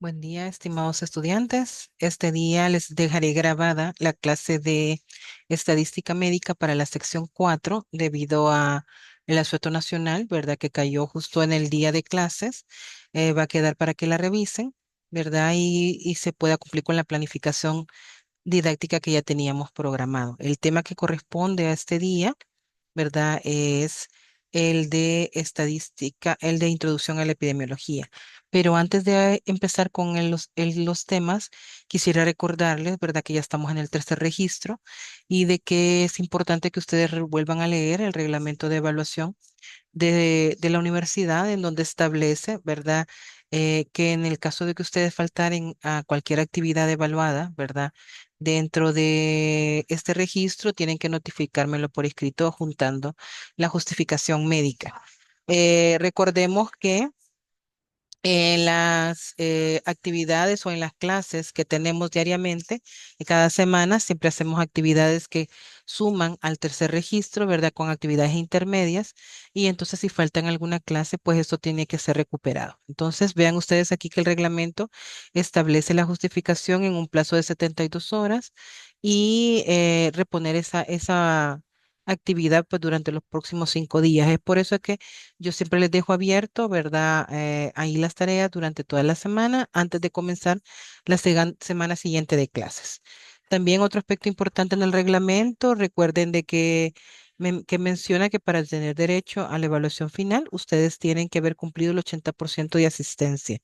Buen día, estimados estudiantes. Este día les dejaré grabada la clase de Estadística Médica para la sección 4 debido a el asueto nacional, ¿verdad? Que cayó justo en el día de clases. Va a quedar para que la revisen, ¿verdad? Y se pueda cumplir con la planificación didáctica que ya teníamos programado. El tema que corresponde a este día, ¿verdad? Es el de estadística, el de introducción a la epidemiología. Pero antes de empezar con los temas, quisiera recordarles, ¿verdad? Que ya estamos en el tercer registro y de que es importante que ustedes vuelvan a leer el reglamento de evaluación de la universidad en donde establece, ¿verdad? Que en el caso de que ustedes faltaren a cualquier actividad evaluada, ¿verdad? Dentro de este registro tienen que notificármelo por escrito juntando la justificación médica. Recordemos que en las actividades o en las clases que tenemos diariamente, y cada semana siempre hacemos actividades que suman al tercer registro, ¿verdad? Con actividades intermedias. Y entonces si faltan alguna clase, pues esto tiene que ser recuperado. Entonces vean ustedes aquí que el reglamento establece la justificación en un plazo de 72 horas y reponer esa actividad pues durante los próximos 5 días. Es por eso que yo siempre les dejo abierto, ¿verdad? Ahí las tareas durante toda la semana antes de comenzar la semana siguiente de clases. También otro aspecto importante en el reglamento, recuerden de que menciona que para tener derecho a la evaluación final, ustedes tienen que haber cumplido el 80% de asistencia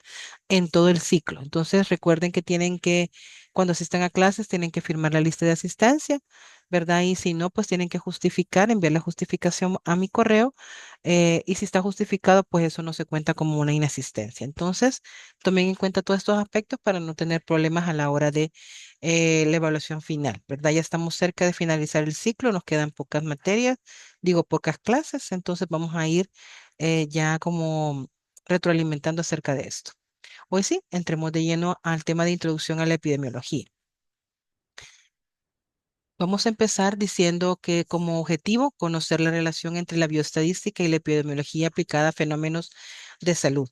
en todo el ciclo. Entonces, recuerden que tienen que, cuando asistan a clases, tienen que firmar la lista de asistencia, ¿verdad? Y si no, pues tienen que justificar, enviar la justificación a mi correo y si está justificado, pues eso no se cuenta como una inasistencia. Entonces, tomen en cuenta todos estos aspectos para no tener problemas a la hora de la evaluación final, ¿verdad? Ya estamos cerca de finalizar el ciclo, nos quedan pocas materias, digo, pocas clases, entonces vamos a ir ya como retroalimentando acerca de esto. Hoy sí, entremos de lleno al tema de introducción a la epidemiología. Vamos a empezar diciendo que como objetivo conocer la relación entre la bioestadística y la epidemiología aplicada a fenómenos de salud.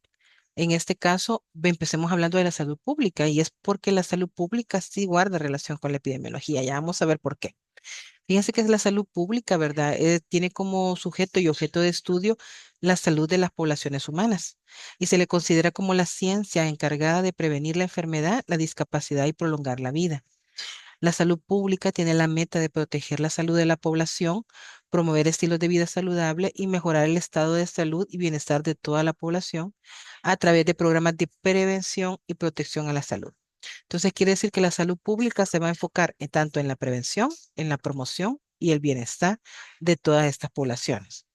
En este caso, empecemos hablando de la salud pública y es porque la salud pública sí guarda relación con la epidemiología. Ya vamos a ver por qué. Fíjense que es la salud pública, ¿verdad? Tiene como sujeto y objeto de estudio la salud de las poblaciones humanas y se le considera como la ciencia encargada de prevenir la enfermedad, la discapacidad y prolongar la vida. La salud pública tiene la meta de proteger la salud de la población, promover estilos de vida saludable y mejorar el estado de salud y bienestar de toda la población a través de programas de prevención y protección a la salud. Entonces, quiere decir que la salud pública se va a enfocar tanto en la prevención, en la promoción y el bienestar de todas estas poblaciones.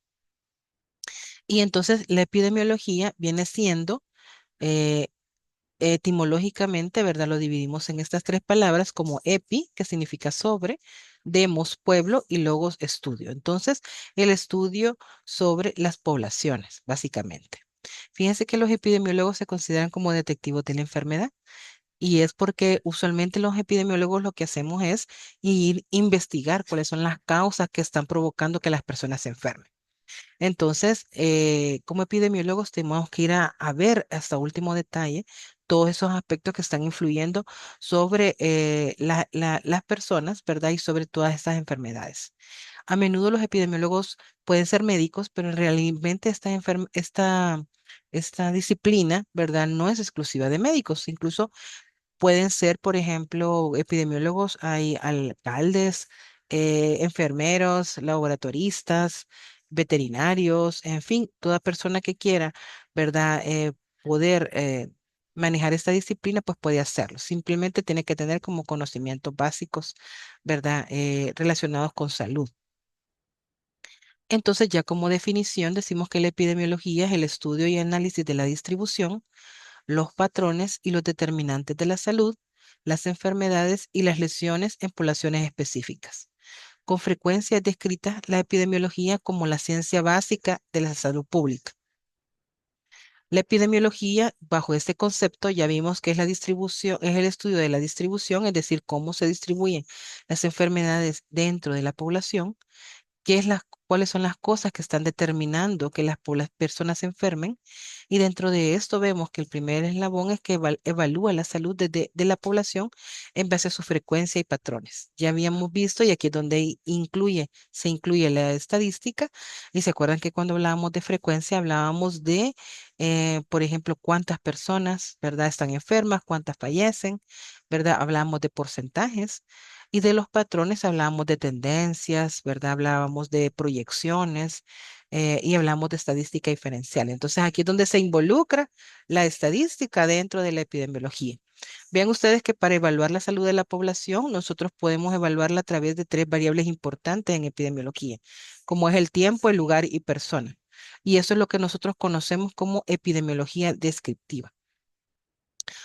Y entonces, la epidemiología viene siendo eh, etimológicamente, ¿verdad? Lo dividimos en estas tres palabras como epi, que significa sobre, demos, pueblo, y logos, estudio. Entonces, el estudio sobre las poblaciones, básicamente. Fíjense que los epidemiólogos se consideran como detectivos de la enfermedad y es porque usualmente los epidemiólogos lo que hacemos es ir investigar cuáles son las causas que están provocando que las personas se enfermen. Entonces, como epidemiólogos tenemos que ir a ver hasta último detalle todos esos aspectos que están influyendo sobre las personas, ¿verdad? Y sobre todas estas enfermedades. A menudo los epidemiólogos pueden ser médicos, pero realmente esta disciplina, ¿verdad? No es exclusiva de médicos. Incluso pueden ser, por ejemplo, epidemiólogos, hay alcaldes, enfermeros, laboratoristas, veterinarios, en fin, toda persona que quiera, ¿verdad? Poder manejar esta disciplina, pues puede hacerlo. Simplemente tiene que tener como conocimientos básicos, ¿verdad? Relacionados con salud. Entonces, ya como definición, decimos que la epidemiología es el estudio y análisis de la distribución, los patrones y los determinantes de la salud, las enfermedades y las lesiones en poblaciones específicas. Con frecuencia es descrita la epidemiología como la ciencia básica de la salud pública. La epidemiología, bajo este concepto, ya vimos que es la distribución, es el estudio de la distribución, es decir, cómo se distribuyen las enfermedades dentro de la población, qué es cuáles son las cosas que están determinando que las personas se enfermen. Y dentro de esto vemos que el primer eslabón es que evalúa la salud de la población en base a su frecuencia y patrones. Ya habíamos visto, y aquí es donde se incluye la estadística, y se acuerdan que cuando hablábamos de frecuencia hablábamos de, por ejemplo, cuántas personas, ¿verdad?, están enfermas, cuántas fallecen, ¿verdad? Hablábamos de porcentajes. Y de los patrones hablábamos de tendencias, ¿verdad? Hablábamos de proyecciones, y hablamos de estadística diferencial. Entonces aquí es donde se involucra la estadística dentro de la epidemiología. Vean ustedes que para evaluar la salud de la población, nosotros podemos evaluarla a través de tres variables importantes en epidemiología, como es el tiempo, el lugar y persona. Y eso es lo que nosotros conocemos como epidemiología descriptiva.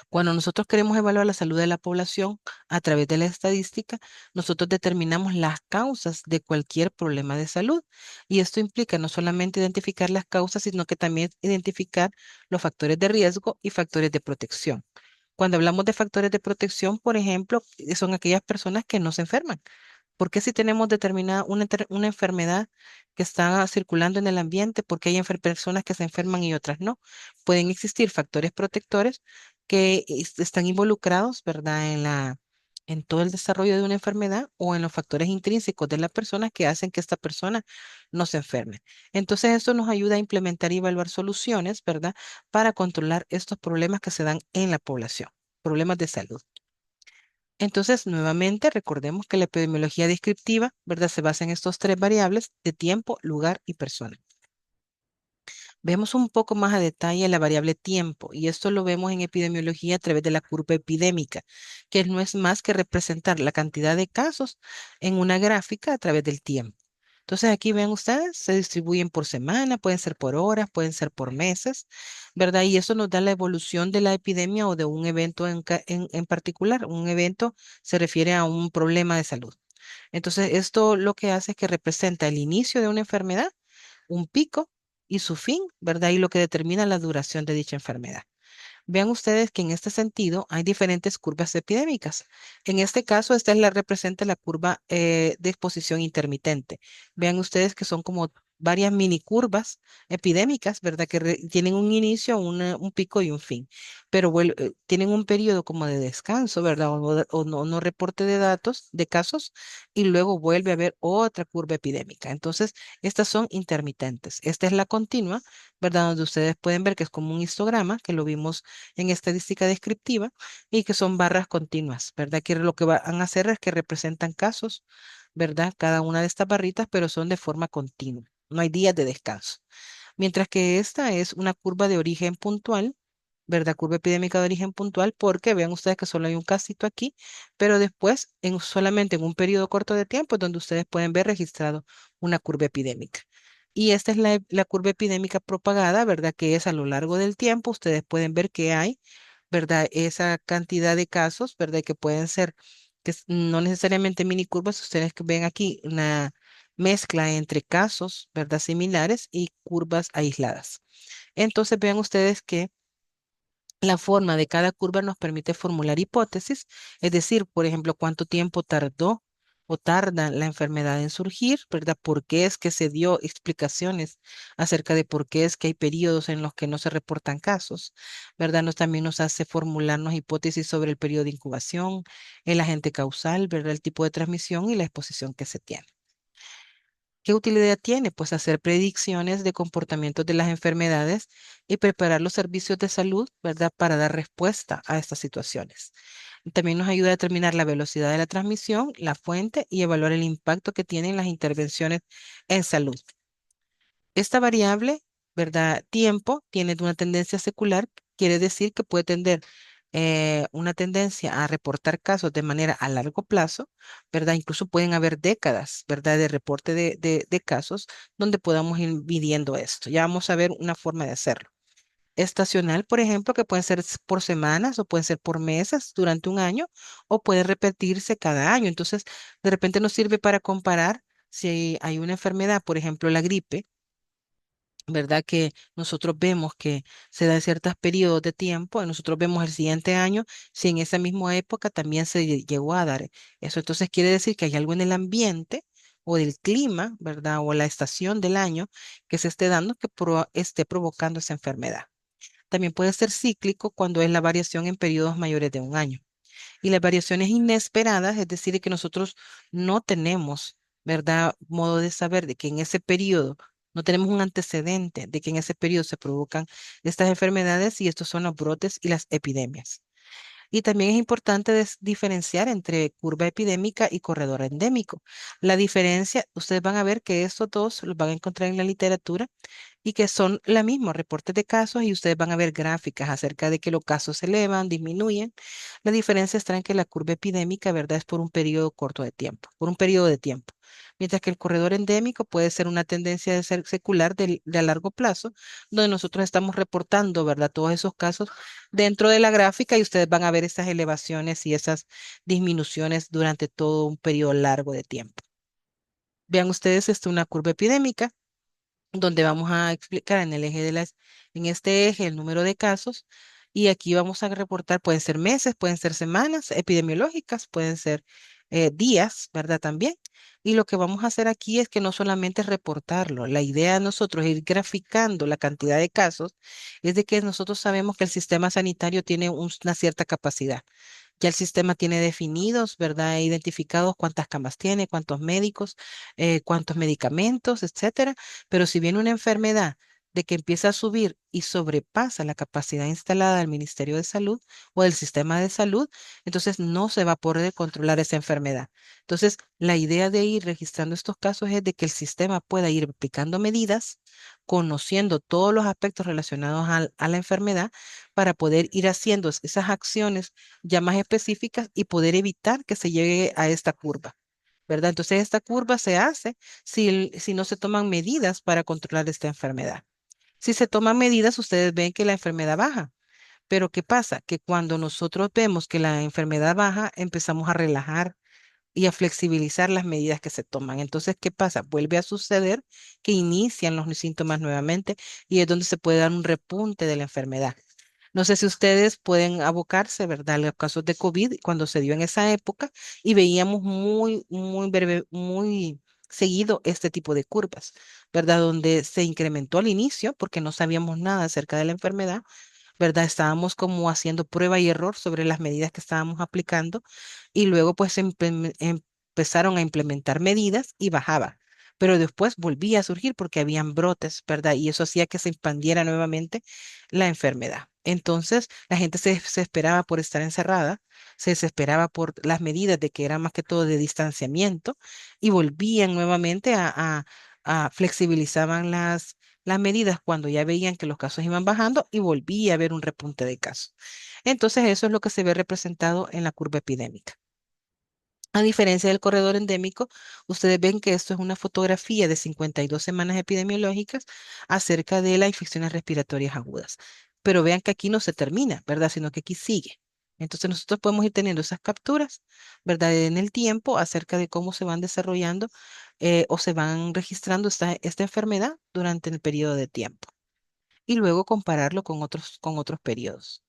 Cuando nosotros queremos evaluar la salud de la población a través de la estadística, nosotros determinamos las causas de cualquier problema de salud. Y esto implica no solamente identificar las causas, sino que también identificar los factores de riesgo y factores de protección. Cuando hablamos de factores de protección, por ejemplo, son aquellas personas que no se enferman. ¿Por qué si tenemos determinada una enfermedad que está circulando en el ambiente, por qué hay personas que se enferman y otras no? Pueden existir factores protectores que están involucrados, ¿verdad?, en todo el desarrollo de una enfermedad o en los factores intrínsecos de la persona que hacen que esta persona no se enferme. Entonces, esto nos ayuda a implementar y evaluar soluciones, ¿verdad?, para controlar estos problemas que se dan en la población, problemas de salud. Entonces, nuevamente, recordemos que la epidemiología descriptiva, ¿verdad?, se basa en estos tres variables de tiempo, lugar y persona. Vemos un poco más a detalle la variable tiempo, y esto lo vemos en epidemiología a través de la curva epidémica, que no es más que representar la cantidad de casos en una gráfica a través del tiempo. Entonces aquí ven ustedes, se distribuyen por semana, pueden ser por horas, pueden ser por meses, ¿verdad? Y eso nos da la evolución de la epidemia o de un evento en particular. Un evento se refiere a un problema de salud. Entonces, esto lo que hace es que representa el inicio de una enfermedad, un pico y su fin, ¿verdad? Y lo que determina la duración de dicha enfermedad. Vean ustedes que en este sentido hay diferentes curvas epidémicas. En este caso, esta es representa la curva de exposición intermitente. Vean ustedes que son como varias mini curvas epidémicas, ¿verdad? Que tienen un inicio, un pico y un fin, pero tienen un periodo como de descanso, ¿verdad? O no reporte de datos, de casos, y luego vuelve a haber otra curva epidémica. Entonces, estas son intermitentes. Esta es la continua, ¿verdad? Donde ustedes pueden ver que es como un histograma, que lo vimos en estadística descriptiva, y que son barras continuas, ¿verdad? Que lo que van a hacer es que representan casos, ¿verdad? Cada una de estas barritas, pero son de forma continua. No hay días de descanso. Mientras que esta es una curva de origen puntual, ¿verdad? Curva epidémica de origen puntual, porque vean ustedes que solo hay un casito aquí, pero después, solamente en un periodo corto de tiempo, es donde ustedes pueden ver registrado una curva epidémica. Y esta es la curva epidémica propagada, ¿verdad? Que es a lo largo del tiempo. Ustedes pueden ver que hay, ¿verdad? Esa cantidad de casos, ¿verdad? Que pueden ser, no necesariamente mini curvas. Ustedes que ven aquí una mezcla entre casos, ¿verdad? Similares y curvas aisladas. Entonces vean ustedes que la forma de cada curva nos permite formular hipótesis, es decir, por ejemplo, cuánto tiempo tardó o tarda la enfermedad en surgir, ¿verdad? ¿Por qué es que se dio explicaciones acerca de por qué es que hay periodos en los que no se reportan casos, ¿verdad? También nos hace formularnos hipótesis sobre el periodo de incubación, el agente causal, ¿verdad? El tipo de transmisión y la exposición que se tiene. ¿Qué utilidad tiene? Pues hacer predicciones de comportamientos de las enfermedades y preparar los servicios de salud, ¿verdad? Para dar respuesta a estas situaciones. También nos ayuda a determinar la velocidad de la transmisión, la fuente y evaluar el impacto que tienen las intervenciones en salud. Esta variable, ¿verdad? Tiempo, tiene una tendencia secular, quiere decir que puede tener una tendencia a reportar casos de manera a largo plazo, ¿verdad? Incluso pueden haber décadas, ¿verdad? De reporte de casos donde podamos ir midiendo esto. Ya vamos a ver una forma de hacerlo. Estacional, por ejemplo, que pueden ser por semanas o pueden ser por meses durante un año o puede repetirse cada año. Entonces, de repente nos sirve para comparar si hay una enfermedad, por ejemplo, la gripe, ¿verdad? Que nosotros vemos que se da en ciertos periodos de tiempo, y nosotros vemos el siguiente año, si en esa misma época también se llegó a dar eso. Entonces quiere decir que hay algo en el ambiente, o del clima, ¿verdad? O la estación del año que se esté dando que esté provocando esa enfermedad. También puede ser cíclico cuando es la variación en periodos mayores de un año. Y las variaciones inesperadas, es decir, que nosotros no tenemos, ¿verdad? Modo de saber de que en ese periodo, no tenemos un antecedente de que en ese periodo se provocan estas enfermedades y estos son los brotes y las epidemias. Y también es importante diferenciar entre curva epidémica y corredor endémico. La diferencia, ustedes van a ver que estos dos los van a encontrar en la literatura y que son la misma, reportes de casos y ustedes van a ver gráficas acerca de que los casos se elevan, disminuyen. La diferencia está en que la curva epidémica, ¿verdad? Es por un periodo corto de tiempo, por un periodo de tiempo. Mientras que el corredor endémico puede ser una tendencia de ser secular de a largo plazo, donde nosotros estamos reportando, ¿verdad? Todos esos casos dentro de la gráfica y ustedes van a ver esas elevaciones y esas disminuciones durante todo un periodo largo de tiempo. Vean ustedes, una curva epidémica donde vamos a explicar en el eje en este eje el número de casos y aquí vamos a reportar, pueden ser meses, pueden ser semanas epidemiológicas, pueden ser días, ¿verdad? También. Y lo que vamos a hacer aquí es que no solamente es reportarlo, la idea de nosotros ir graficando la cantidad de casos es de que nosotros sabemos que el sistema sanitario tiene una cierta capacidad. Ya el sistema tiene definidos, ¿verdad? Identificados cuántas camas tiene, cuántos médicos, cuántos medicamentos, etcétera. Pero si viene una enfermedad de que empieza a subir y sobrepasa la capacidad instalada del Ministerio de Salud o del sistema de salud, entonces no se va a poder controlar esa enfermedad. Entonces, la idea de ir registrando estos casos es de que el sistema pueda ir aplicando medidas, conociendo todos los aspectos relacionados a la enfermedad para poder ir haciendo esas acciones ya más específicas y poder evitar que se llegue a esta curva, ¿verdad? Entonces, esta curva se hace si no se toman medidas para controlar esta enfermedad. Si se toman medidas, ustedes ven que la enfermedad baja. Pero ¿qué pasa? Que cuando nosotros vemos que la enfermedad baja, empezamos a relajar y a flexibilizar las medidas que se toman. Entonces, ¿qué pasa? Vuelve a suceder que inician los síntomas nuevamente y es donde se puede dar un repunte de la enfermedad. No sé si ustedes pueden abocarse, ¿verdad? A los casos de COVID cuando se dio en esa época y veíamos muy seguido este tipo de curvas, ¿verdad? Donde se incrementó al inicio porque no sabíamos nada acerca de la enfermedad, ¿verdad? Estábamos como haciendo prueba y error sobre las medidas que estábamos aplicando y luego pues empezaron a implementar medidas y bajaba. Pero después volvía a surgir porque habían brotes, ¿verdad? Y eso hacía que se expandiera nuevamente la enfermedad. Entonces, la gente se desesperaba por estar encerrada, se desesperaba por las medidas de que eran más que todo de distanciamiento y volvían nuevamente flexibilizaban las medidas cuando ya veían que los casos iban bajando y volvía a haber un repunte de casos. Entonces, eso es lo que se ve representado en la curva epidémica. A diferencia del corredor endémico, ustedes ven que esto es una fotografía de 52 semanas epidemiológicas acerca de las infecciones respiratorias agudas. Pero vean que aquí no se termina, ¿verdad? Sino que aquí sigue. Entonces nosotros podemos ir teniendo esas capturas, ¿verdad? En el tiempo acerca de cómo se van desarrollando o se van registrando esta enfermedad durante el periodo de tiempo. Y luego compararlo con otros periodos.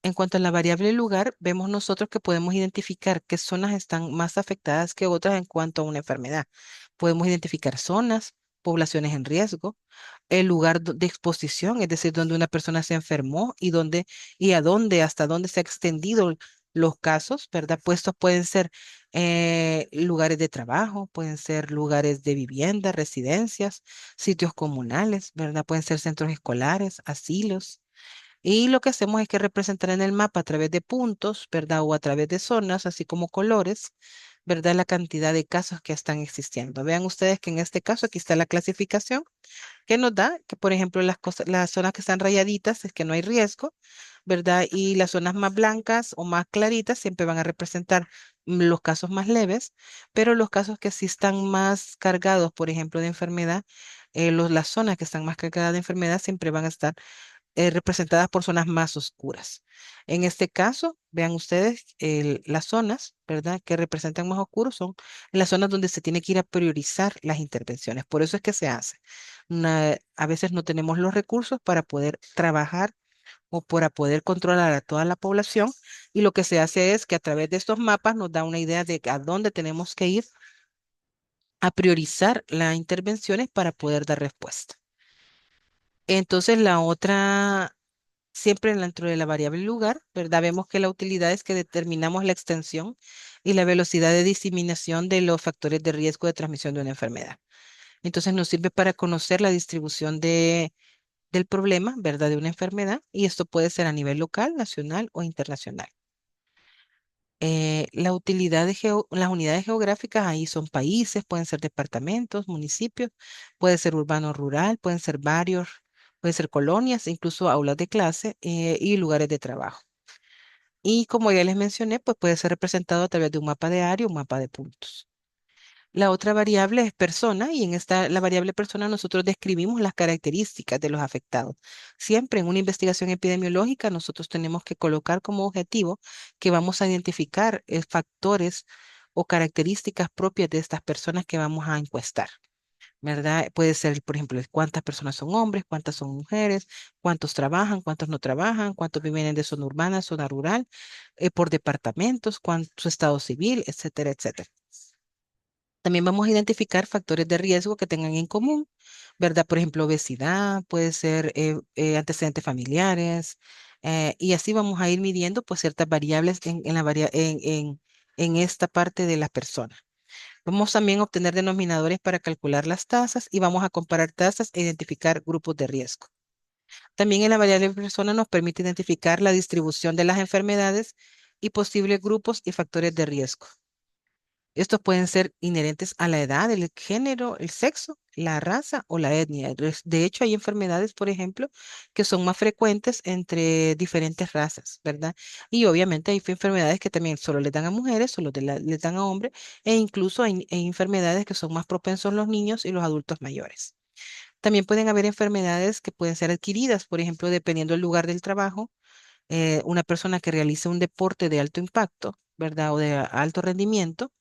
En cuanto a la variable lugar, vemos nosotros que podemos identificar qué zonas están más afectadas que otras en cuanto a una enfermedad. Podemos identificar zonas, poblaciones en riesgo, el lugar de exposición, es decir, donde una persona se enfermó y dónde y a dónde, hasta dónde se ha extendido los casos, ¿verdad? Puestos pueden ser lugares de trabajo, pueden ser lugares de vivienda, residencias, sitios comunales, ¿verdad? Pueden ser centros escolares, asilos. Y lo que hacemos es que representar en el mapa a través de puntos, ¿verdad? O a través de zonas, así como colores, ¿verdad? La cantidad de casos que están existiendo. Vean ustedes que en este caso aquí está la clasificación que nos da que, por ejemplo, las zonas que están rayaditas es que no hay riesgo, ¿verdad? Y las zonas más blancas o más claritas siempre van a representar los casos más leves, pero los casos que sí están más cargados, por ejemplo, de enfermedad, las zonas que están más cargadas de enfermedad siempre van a estar representadas por zonas más oscuras. En este caso, vean ustedes las zonas, ¿verdad?, que representan más oscuros son las zonas donde se tiene que ir a priorizar las intervenciones. Por eso es que se hace. A veces no tenemos los recursos para poder trabajar o para poder controlar a toda la población y lo que se hace es que a través de estos mapas nos da una idea de a dónde tenemos que ir a priorizar las intervenciones para poder dar respuesta. Entonces, la otra, siempre dentro de la variable lugar, ¿verdad? Vemos que la utilidad es que determinamos la extensión y la velocidad de diseminación de los factores de riesgo de transmisión de una enfermedad. Entonces, nos sirve para conocer la distribución del problema, ¿verdad? De una enfermedad, y esto puede ser a nivel local, nacional o internacional. La utilidad las unidades geográficas ahí son países, pueden ser departamentos, municipios, puede ser urbano o rural, pueden ser barrios, pueden ser colonias, incluso aulas de clase y lugares de trabajo. Y como ya les mencioné, pues puede ser representado a través de un mapa de área o un mapa de puntos. La otra variable es persona y en la variable persona nosotros describimos las características de los afectados. Siempre en una investigación epidemiológica nosotros tenemos que colocar como objetivo que vamos a identificar factores o características propias de estas personas que vamos a encuestar, ¿verdad? Puede ser, por ejemplo, cuántas personas son hombres, cuántas son mujeres, cuántos trabajan, cuántos no trabajan, cuántos viven de zona urbana, zona rural, por departamentos, cuánto su estado civil, etcétera, etcétera. También vamos a identificar factores de riesgo que tengan en común, ¿verdad? Por ejemplo, obesidad, puede ser antecedentes familiares, y así vamos a ir midiendo pues ciertas variables en esta parte de la persona. Vamos también a obtener denominadores para calcular las tasas y vamos a comparar tasas e identificar grupos de riesgo. También en la variable persona nos permite identificar la distribución de las enfermedades y posibles grupos y factores de riesgo. Estos pueden ser inherentes a la edad, el género, el sexo, la raza o la etnia. De hecho, hay enfermedades, por ejemplo, que son más frecuentes entre diferentes razas, ¿verdad? Y obviamente hay enfermedades que también solo le dan a mujeres, solo les dan a hombres, e incluso hay enfermedades que son más propensos los niños y los adultos mayores. También pueden haber enfermedades que pueden ser adquiridas, por ejemplo, dependiendo del lugar del trabajo. Una persona que realiza un deporte de alto impacto, ¿verdad? O de alto rendimiento,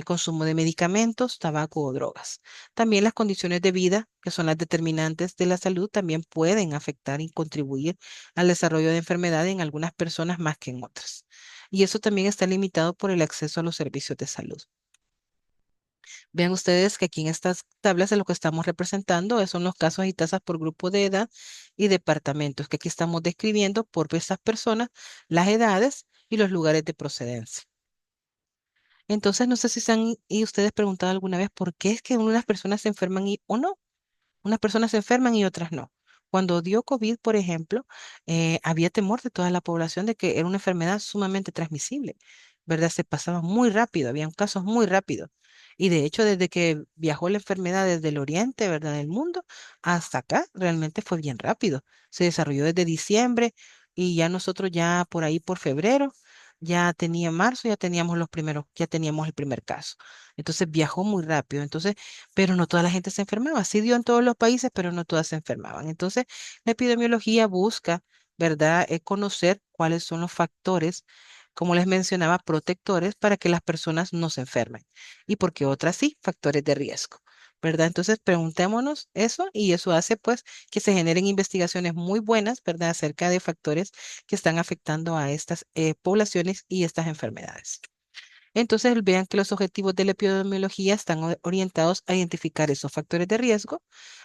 consumo de medicamentos, tabaco o drogas. También las condiciones de vida, que son las determinantes de la salud, también pueden afectar y contribuir al desarrollo de enfermedades en algunas personas más que en otras. Y eso también está limitado por el acceso a los servicios de salud. Vean ustedes que aquí en estas tablas de lo que estamos representando son los casos y tasas por grupo de edad y departamentos, que aquí estamos describiendo por estas personas las edades y los lugares de procedencia. Entonces, no sé si se han y ustedes preguntado alguna vez por qué es que unas personas se enferman o no. Unas personas se enferman y otras no. Cuando dio COVID, por ejemplo, había temor de toda la población de que era una enfermedad sumamente transmisible, ¿verdad? Se pasaba muy rápido, habían casos muy rápidos. Y de hecho, desde que viajó la enfermedad desde el oriente, ¿verdad? Del mundo hasta acá, realmente fue bien rápido. Se desarrolló desde diciembre y ya nosotros ya por ahí por febrero, ya tenía marzo, ya teníamos ya teníamos el primer caso. Entonces viajó muy rápido. Entonces, pero no toda la gente se enfermaba. Sí dio en todos los países, pero no todas se enfermaban. Entonces, la epidemiología busca, ¿verdad?, conocer cuáles son los factores, como les mencionaba, protectores para que las personas no se enfermen. Y porque otras sí, factores de riesgo. ¿Verdad? Entonces, preguntémonos eso y eso hace pues que se generen investigaciones muy buenas, ¿verdad?, acerca de factores que están afectando a estas poblaciones y estas enfermedades. Entonces, vean que los objetivos de la epidemiología están orientados a identificar esos factores de riesgo,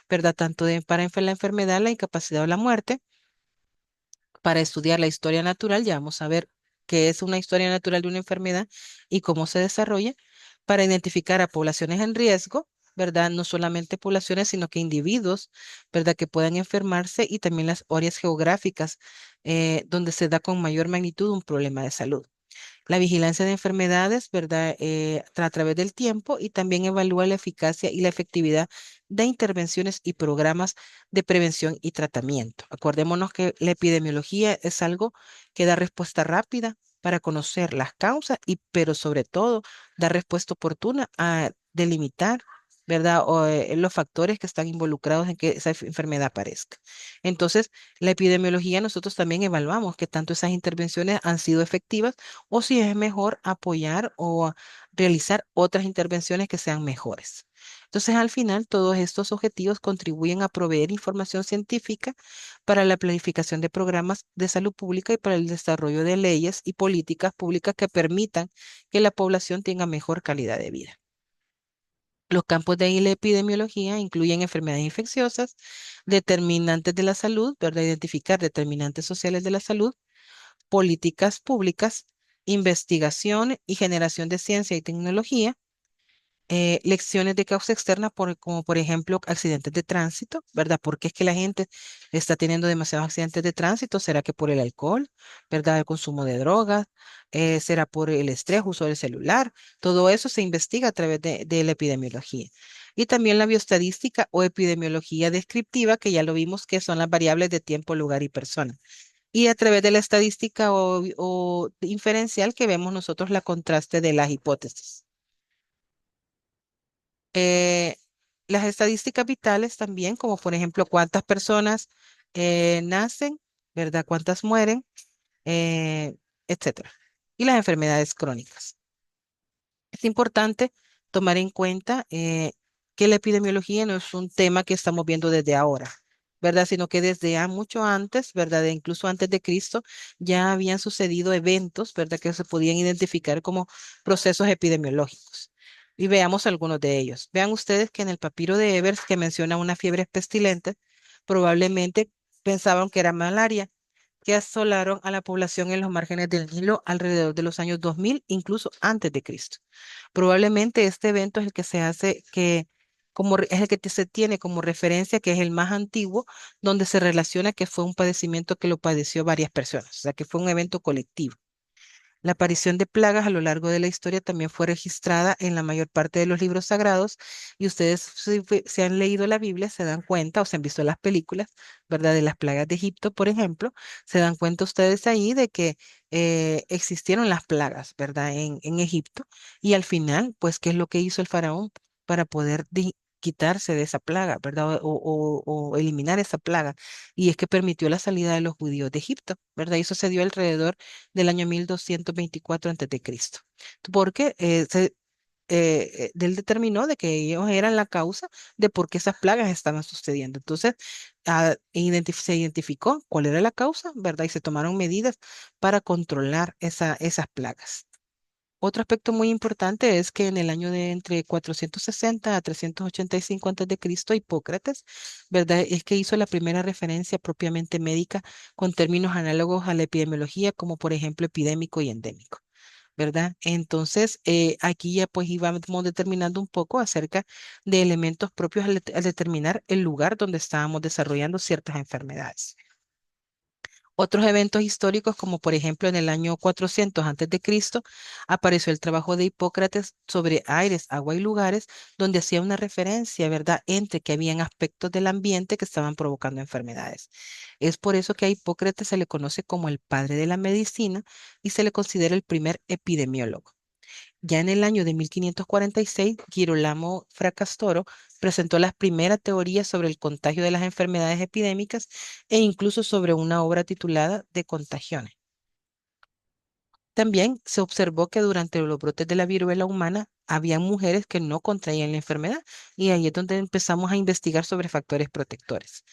¿verdad? Tanto para la enfermedad, la incapacidad o la muerte. Para estudiar la historia natural, ya vamos a ver qué es una historia natural de una enfermedad y cómo se desarrolla. Para identificar a poblaciones en riesgo, ¿verdad? No solamente poblaciones, sino que individuos, ¿verdad? Que puedan enfermarse y también las áreas geográficas donde se da con mayor magnitud un problema de salud. La vigilancia de enfermedades, ¿verdad? A través del tiempo y también evalúa la eficacia y la efectividad de intervenciones y programas de prevención y tratamiento. Acordémonos que la epidemiología es algo que da respuesta rápida para conocer las causas pero sobre todo dar respuesta oportuna a delimitar, ¿verdad? Los factores que están involucrados en que esa enfermedad aparezca. Entonces, la epidemiología nosotros también evaluamos que tanto esas intervenciones han sido efectivas o si es mejor apoyar o realizar otras intervenciones que sean mejores. Entonces, al final, todos estos objetivos contribuyen a proveer información científica para la planificación de programas de salud pública y para el desarrollo de leyes y políticas públicas que permitan que la población tenga mejor calidad de vida. Los campos de la epidemiología incluyen enfermedades infecciosas, determinantes de la salud, ¿verdad? Identificar determinantes sociales de la salud, políticas públicas, investigación y generación de ciencia y tecnología, lecciones de causa externa, como por ejemplo accidentes de tránsito, ¿verdad? ¿Por qué es que la gente está teniendo demasiados accidentes de tránsito? ¿Será que por el alcohol, ¿verdad? El consumo de drogas, ¿será por el estrés, uso del celular? Todo eso se investiga a través de la epidemiología. Y también la bioestadística o epidemiología descriptiva, que ya lo vimos que son las variables de tiempo, lugar y persona. Y a través de la estadística o inferencial que vemos nosotros la contraste de las hipótesis. Eh, las estadísticas vitales también, como por ejemplo cuántas personas nacen, ¿verdad? Cuántas mueren, eh, etcétera. Y las enfermedades crónicas. Es importante tomar en cuenta que la epidemiología no es un tema que estamos viendo desde ahora, ¿verdad? Sino que desde mucho antes, ¿verdad? Incluso antes de Cristo, ya habían sucedido eventos, ¿verdad? Que se podían identificar como procesos epidemiológicos. Y veamos algunos de ellos. Vean ustedes que en el papiro de Evers, que menciona una fiebre pestilente, probablemente pensaban que era malaria, que asolaron a la población en los márgenes del Nilo alrededor de los años 2000, incluso antes de Cristo. Probablemente este evento es el que se hace que es el que se tiene como referencia, que es el más antiguo, donde se relaciona que fue un padecimiento que lo padeció varias personas, o sea, que fue un evento colectivo. La aparición de plagas a lo largo de la historia también fue registrada en la mayor parte de los libros sagrados y ustedes si han leído la Biblia se dan cuenta o se han visto las películas, ¿verdad? De las plagas de Egipto, por ejemplo, se dan cuenta ustedes ahí de que existieron las plagas, ¿verdad? En Egipto y al final, pues, ¿qué es lo que hizo el faraón para poder quitarse de esa plaga, ¿verdad? O eliminar esa plaga? Y es que permitió la salida de los judíos de Egipto, ¿verdad? Y eso se dio alrededor del año 1224 a.C. Porque él determinó de que ellos eran la causa de por qué esas plagas estaban sucediendo. Entonces, se identificó cuál era la causa, ¿verdad? Y se tomaron medidas para controlar esas plagas. Otro aspecto muy importante es que en el año de entre 460 a 385 a.C., Hipócrates, ¿verdad? Es que hizo la primera referencia propiamente médica con términos análogos a la epidemiología, como por ejemplo epidémico y endémico, ¿verdad? Entonces, aquí ya pues íbamos determinando un poco acerca de elementos propios al determinar el lugar donde estábamos desarrollando ciertas enfermedades. Otros eventos históricos, como por ejemplo en el año 400 antes de Cristo, apareció el trabajo de Hipócrates sobre aires, agua y lugares, donde hacía una referencia, ¿verdad?, entre que habían aspectos del ambiente que estaban provocando enfermedades. Es por eso que a Hipócrates se le conoce como el padre de la medicina y se le considera el primer epidemiólogo. Ya en el año de 1546, Girolamo Fracastoro presentó las primeras teorías sobre el contagio de las enfermedades epidémicas e incluso sobre una obra titulada De Contagiones. También se observó que durante los brotes de la viruela humana había mujeres que no contraían la enfermedad y ahí es donde empezamos a investigar sobre factores protectores.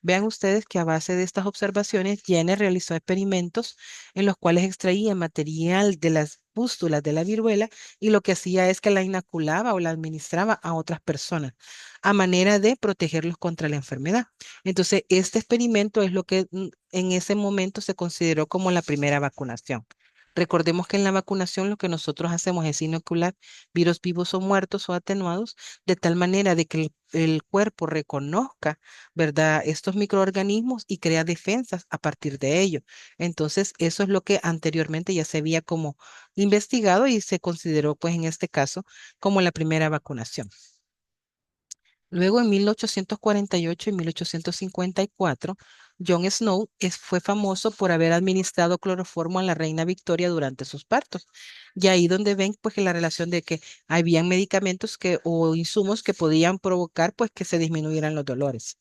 Vean ustedes que a base de estas observaciones, Jenner realizó experimentos en los cuales extraía material de las pústulas de la viruela y lo que hacía es que la inoculaba o la administraba a otras personas a manera de protegerlos contra la enfermedad. Entonces, este experimento es lo que en ese momento se consideró como la primera vacunación. Recordemos que en la vacunación lo que nosotros hacemos es inocular virus vivos o muertos o atenuados de tal manera de que el cuerpo reconozca, ¿verdad?, estos microorganismos y crea defensas a partir de ello. Entonces, eso es lo que anteriormente ya se había como investigado y se consideró, pues en este caso, como la primera vacunación. Luego, en 1848 y 1854, John Snow fue famoso por haber administrado cloroformo a la reina Victoria durante sus partos. Y ahí donde ven pues que la relación de que habían medicamentos o insumos que podían provocar pues que se disminuyeran los dolores.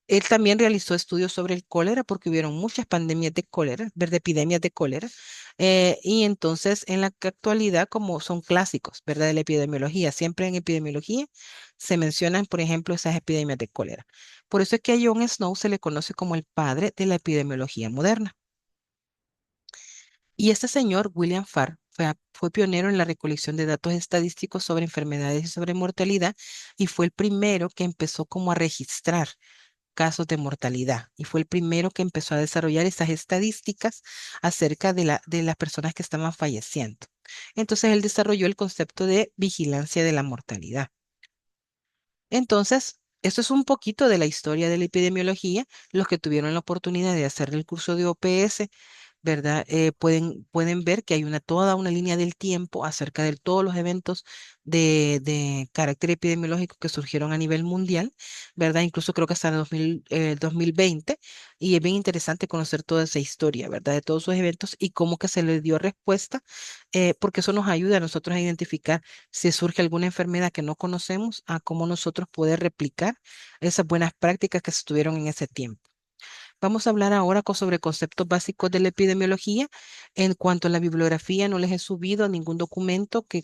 Él también realizó estudios sobre el cólera porque hubieron muchas pandemias de cólera, ¿verdad? Epidemias de cólera. Y entonces, en la actualidad, como son clásicos, ¿verdad? De la epidemiología, siempre en epidemiología se mencionan, por ejemplo, esas epidemias de cólera. Por eso es que a John Snow se le conoce como el padre de la epidemiología moderna. Y este señor, William Farr, fue pionero en la recolección de datos estadísticos sobre enfermedades y sobre mortalidad y fue el primero que empezó como a registrar casos de mortalidad y fue el primero que empezó a desarrollar esas estadísticas acerca de las personas que estaban falleciendo. Entonces él desarrolló el concepto de vigilancia de la mortalidad. Entonces, esto es un poquito de la historia de la epidemiología. Los que tuvieron la oportunidad de hacer el curso de OPS, ¿verdad? Pueden ver que hay toda una línea del tiempo acerca de todos los eventos de carácter epidemiológico que surgieron a nivel mundial, ¿verdad? Incluso creo que hasta el 2020, y es bien interesante conocer toda esa historia, ¿verdad? De todos esos eventos y cómo que se les dio respuesta, porque eso nos ayuda a nosotros a identificar si surge alguna enfermedad que no conocemos, a cómo nosotros poder replicar esas buenas prácticas que se tuvieron en ese tiempo. Vamos a hablar ahora sobre conceptos básicos de la epidemiología. En cuanto a la bibliografía, no les he subido ningún documento que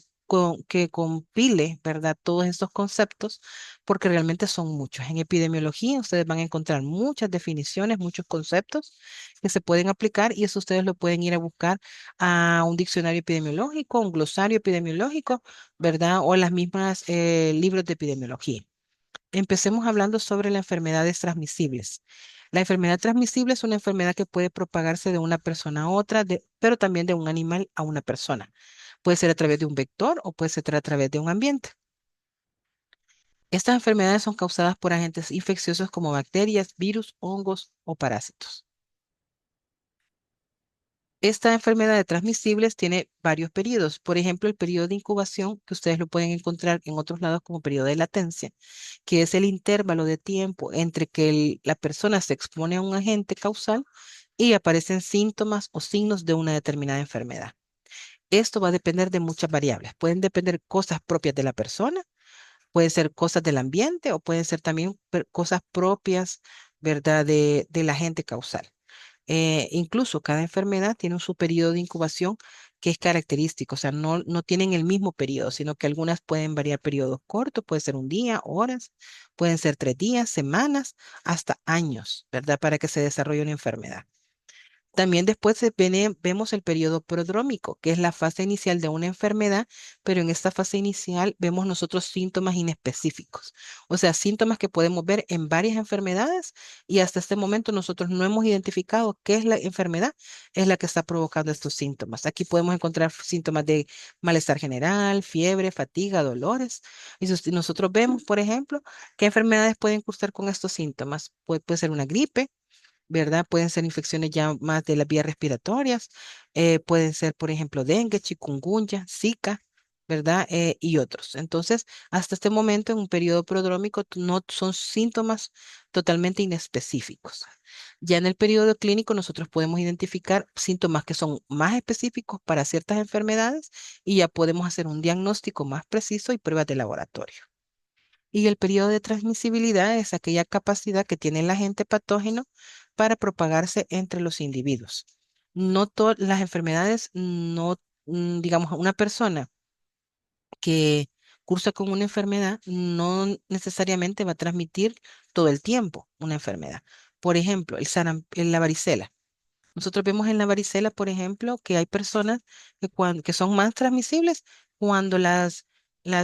compile, ¿verdad? Todos estos conceptos, porque realmente son muchos. En epidemiología ustedes van a encontrar muchas definiciones, muchos conceptos que se pueden aplicar y eso ustedes lo pueden ir a buscar a un diccionario epidemiológico, un glosario epidemiológico, ¿verdad? O las mismas libros de epidemiología. Empecemos hablando sobre las enfermedades transmisibles. La enfermedad transmisible es una enfermedad que puede propagarse de una persona a otra, pero también de un animal a una persona. Puede ser a través de un vector o puede ser a través de un ambiente. Estas enfermedades son causadas por agentes infecciosos como bacterias, virus, hongos o parásitos. Esta enfermedad de transmisibles tiene varios periodos. Por ejemplo, el periodo de incubación, que ustedes lo pueden encontrar en otros lados como periodo de latencia, que es el intervalo de tiempo entre que la persona se expone a un agente causal y aparecen síntomas o signos de una determinada enfermedad. Esto va a depender de muchas variables. Pueden depender cosas propias de la persona, pueden ser cosas del ambiente o pueden ser también cosas propias, ¿verdad?, del agente causal. Incluso cada enfermedad tiene su periodo de incubación que es característico, o sea, no tienen el mismo periodo, sino que algunas pueden variar periodos cortos, puede ser un día, horas, pueden ser 3 días, semanas, hasta años, ¿verdad? Para que se desarrolle una enfermedad. También después vemos el periodo prodrómico, que es la fase inicial de una enfermedad, pero en esta fase inicial vemos nosotros síntomas inespecíficos, o sea, síntomas que podemos ver en varias enfermedades y hasta este momento nosotros no hemos identificado qué es la enfermedad, es la que está provocando estos síntomas. Aquí podemos encontrar síntomas de malestar general, fiebre, fatiga, dolores. Y si nosotros vemos, por ejemplo, qué enfermedades pueden cursar con estos síntomas, puede ser una gripe, ¿verdad? Pueden ser infecciones ya más de las vías respiratorias, pueden ser, por ejemplo, dengue, chikungunya, Zika, ¿verdad? Y otros. Entonces, hasta este momento, en un periodo prodrómico, no son síntomas totalmente inespecíficos. Ya en el periodo clínico, nosotros podemos identificar síntomas que son más específicos para ciertas enfermedades y ya podemos hacer un diagnóstico más preciso y pruebas de laboratorio. Y el periodo de transmisibilidad es aquella capacidad que tiene el agente patógeno para propagarse entre los individuos. No todas las enfermedades, no, digamos, una persona que cursa con una enfermedad no necesariamente va a transmitir todo el tiempo una enfermedad. Por ejemplo, la varicela. Nosotros vemos en la varicela, por ejemplo, que hay personas que son más transmisibles cuando las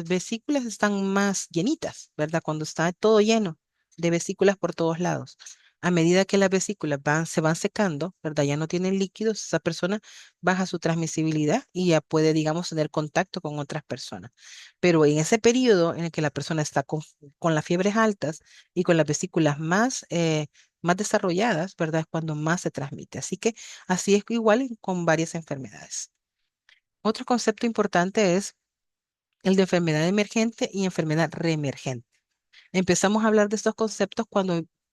vesículas están más llenitas, ¿verdad? Cuando está todo lleno de vesículas por todos lados. A medida que las vesículas se van secando, ¿verdad? Ya no tienen líquidos, esa persona baja su transmisibilidad y ya puede, digamos, tener contacto con otras personas. Pero en ese periodo en el que la persona está con las fiebres altas y con las vesículas más desarrolladas, ¿verdad? Es cuando más se transmite. Así que así es igual con varias enfermedades. Otro concepto importante es el de enfermedad emergente y enfermedad reemergente. Empezamos a hablar de estos conceptos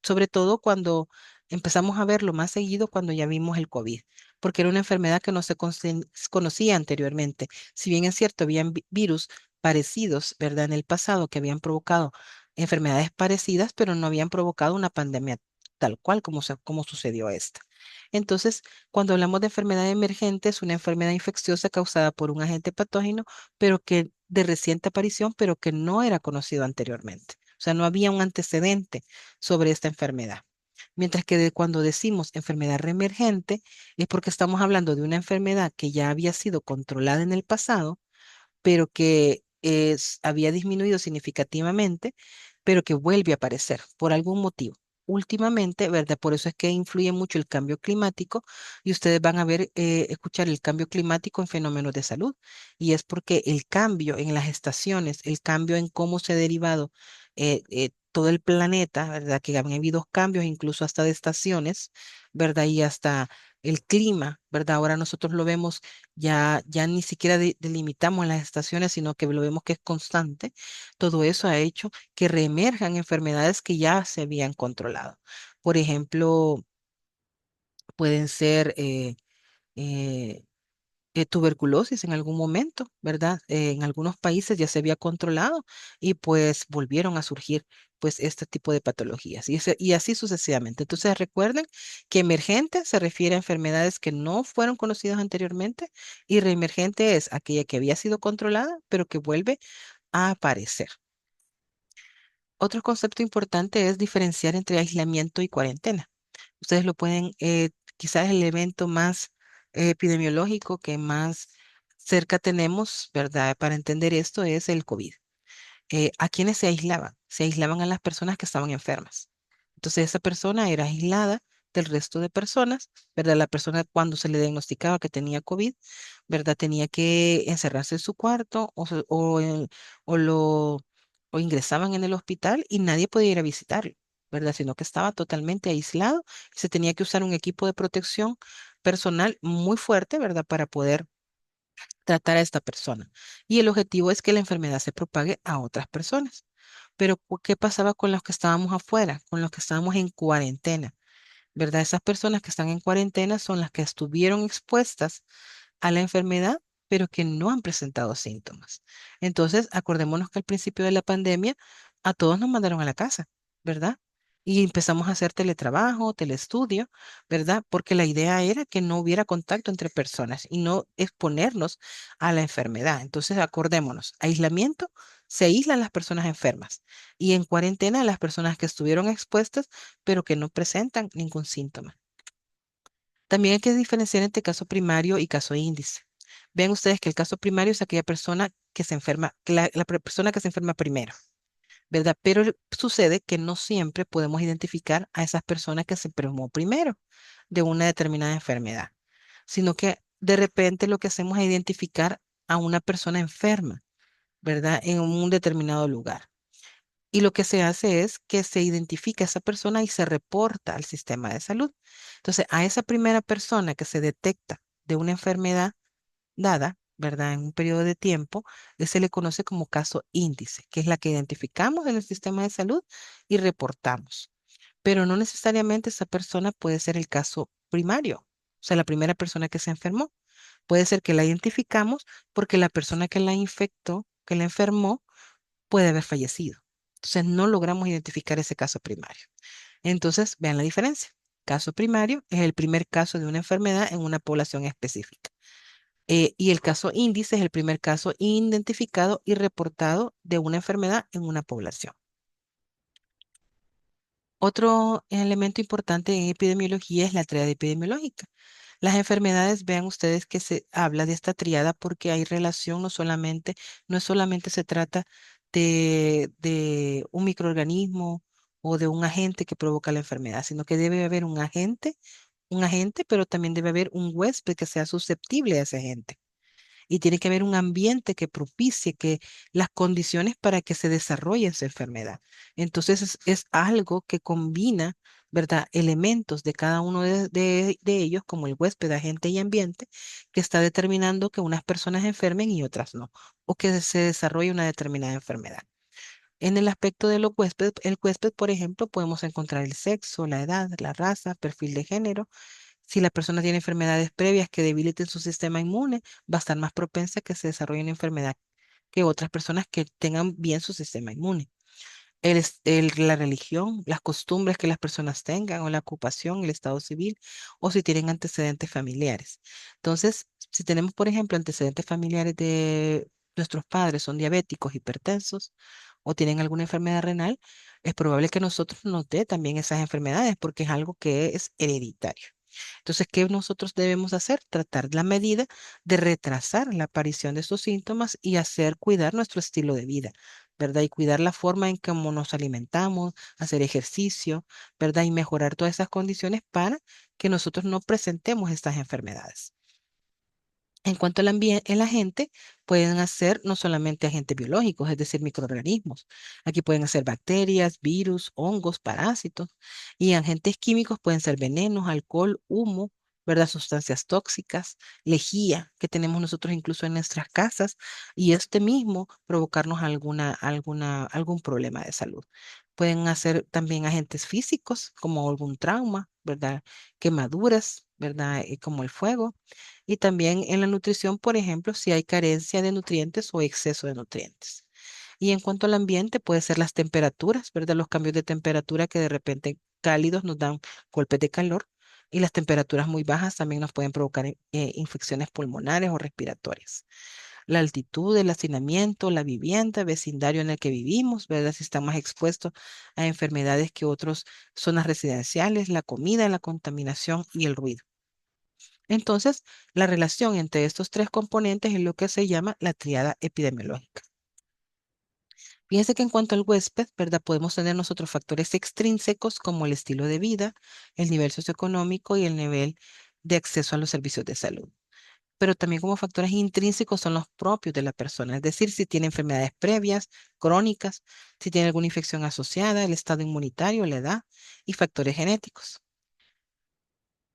sobre todo cuando empezamos a verlo más seguido cuando ya vimos el COVID, porque era una enfermedad que no se conocía anteriormente. Si bien es cierto, habían virus parecidos, ¿verdad? En el pasado que habían provocado enfermedades parecidas, pero no habían provocado una pandemia tal cual como sucedió esta. Entonces, cuando hablamos de enfermedad emergente, es una enfermedad infecciosa causada por un agente patógeno, pero que de reciente aparición, pero que no era conocido anteriormente. O sea, no había un antecedente sobre esta enfermedad. Mientras que cuando decimos enfermedad reemergente es porque estamos hablando de una enfermedad que ya había sido controlada en el pasado pero que había disminuido significativamente, pero que vuelve a aparecer por algún motivo. Últimamente, ¿verdad? Por eso es que influye mucho el cambio climático y ustedes van a ver, escuchar el cambio climático en fenómenos de salud. Y es porque el cambio en las estaciones, el cambio en cómo se ha derivado todo el planeta, ¿verdad? Que han habido cambios incluso hasta de estaciones, ¿verdad? Y hasta el clima, ¿verdad? Ahora nosotros lo vemos ya ni siquiera delimitamos las estaciones, sino que lo vemos que es constante. Todo eso ha hecho que reemerjan enfermedades que ya se habían controlado. Por ejemplo, pueden ser eh, tuberculosis en algún momento, ¿verdad? En algunos países ya se había controlado y pues volvieron a surgir pues este tipo de patologías y así sucesivamente. Entonces recuerden que emergente se refiere a enfermedades que no fueron conocidas anteriormente y reemergente es aquella que había sido controlada pero que vuelve a aparecer. Otro concepto importante es diferenciar entre aislamiento y cuarentena. Ustedes lo pueden, quizás el evento más epidemiológico que más cerca tenemos, ¿verdad? Para entender esto es el COVID. ¿A quiénes se aislaban? Se aislaban a las personas que estaban enfermas. Entonces esa persona era aislada del resto de personas, ¿verdad? La persona cuando se le diagnosticaba que tenía COVID, ¿verdad? Tenía que encerrarse en su cuarto o lo o ingresaban en el hospital y nadie podía ir a visitarlo, ¿verdad? Sino que estaba totalmente aislado y se tenía que usar un equipo de protección personal muy fuerte, ¿verdad? Para poder tratar a esta persona. Y el objetivo es que la enfermedad se propague a otras personas. Pero, ¿qué pasaba con los que estábamos afuera, con los que estábamos en cuarentena? ¿Verdad? Esas personas que están en cuarentena son las que estuvieron expuestas a la enfermedad, pero que no han presentado síntomas. Entonces, acordémonos que al principio de la pandemia a todos nos mandaron a la casa, ¿verdad? Y empezamos a hacer teletrabajo, telestudio, ¿verdad? Porque la idea era que no hubiera contacto entre personas y no exponernos a la enfermedad. Entonces, acordémonos, aislamiento, se aíslan las personas enfermas y en cuarentena las personas que estuvieron expuestas, pero que no presentan ningún síntoma. También hay que diferenciar entre caso primario y caso índice. Vean ustedes que el caso primario es aquella persona que se enferma, persona que se enferma primero, ¿verdad? Pero sucede que no siempre podemos identificar a esas personas que se enfermó primero de una determinada enfermedad, sino que de repente lo que hacemos es identificar a una persona enferma, ¿verdad? En un determinado lugar. Y lo que se hace es que se identifica a esa persona y se reporta al sistema de salud. Entonces, a esa primera persona que se detecta de una enfermedad dada, ¿verdad? En un periodo de tiempo, se le conoce como caso índice, que es la que identificamos en el sistema de salud y reportamos. Pero no necesariamente esa persona puede ser el caso primario, o sea, la primera persona que se enfermó. Puede ser que la identificamos porque la persona que la infectó, que la enfermó, puede haber fallecido. Entonces no logramos identificar ese caso primario. Entonces, vean la diferencia. Caso primario es el primer caso de una enfermedad en una población específica. Y el caso índice es el primer caso identificado y reportado de una enfermedad en una población. Otro elemento importante en epidemiología es la triada epidemiológica. Las enfermedades, vean ustedes que se habla de esta triada porque hay relación, no es solamente se trata de un microorganismo o de un agente que provoca la enfermedad, sino que debe haber un agente, pero también debe haber un huésped que sea susceptible a ese agente y tiene que haber un ambiente que propicie que las condiciones para que se desarrolle esa enfermedad. Entonces es algo que combina, ¿verdad? Elementos de cada uno de ellos, como el huésped, agente y ambiente, que está determinando que unas personas enfermen y otras no, o que se desarrolle una determinada enfermedad. En el aspecto de los huéspedes, el huésped, por ejemplo, podemos encontrar el sexo, la edad, la raza, perfil de género, si la persona tiene enfermedades previas que debiliten su sistema inmune, va a estar más propensa a que se desarrolle una enfermedad que otras personas que tengan bien su sistema inmune. La religión, las costumbres que las personas tengan, o la ocupación, el estado civil, o si tienen antecedentes familiares. Entonces, si tenemos, por ejemplo, antecedentes familiares de nuestros padres son diabéticos, hipertensos, o tienen alguna enfermedad renal, es probable que nosotros nos dé también esas enfermedades porque es algo que es hereditario. Entonces, ¿qué nosotros debemos hacer? Tratar la medida de retrasar la aparición de estos síntomas y hacer cuidar nuestro estilo de vida, ¿verdad? Y cuidar la forma en cómo nos alimentamos, hacer ejercicio, ¿verdad? Y mejorar todas esas condiciones para que nosotros no presentemos estas enfermedades. En cuanto al ambiente, el agente, pueden ser no solamente agentes biológicos, es decir, microorganismos. Aquí pueden ser bacterias, virus, hongos, parásitos. Y agentes químicos pueden ser venenos, alcohol, humo, ¿verdad? Sustancias tóxicas, lejía que tenemos nosotros incluso en nuestras casas. Y este mismo provocarnos algún problema de salud. Pueden hacer también agentes físicos, como algún trauma, ¿verdad? Quemaduras, ¿verdad? Como el fuego y también en la nutrición, por ejemplo, si hay carencia de nutrientes o exceso de nutrientes. Y en cuanto al ambiente, puede ser las temperaturas, ¿verdad? Los cambios de temperatura que de repente cálidos nos dan golpes de calor y las temperaturas muy bajas también nos pueden provocar infecciones pulmonares o respiratorias. La altitud, el hacinamiento, la vivienda, vecindario en el que vivimos, ¿verdad? Si estamos expuestos a enfermedades que otras zonas residenciales, la comida, la contaminación y el ruido. Entonces, la relación entre estos tres componentes es lo que se llama la triada epidemiológica. Fíjense que en cuanto al huésped, ¿verdad? Podemos tener nosotros factores extrínsecos como el estilo de vida, el nivel socioeconómico y el nivel de acceso a los servicios de salud. Pero también como factores intrínsecos son los propios de la persona, es decir, si tiene enfermedades previas, crónicas, si tiene alguna infección asociada, el estado inmunitario, la edad y factores genéticos.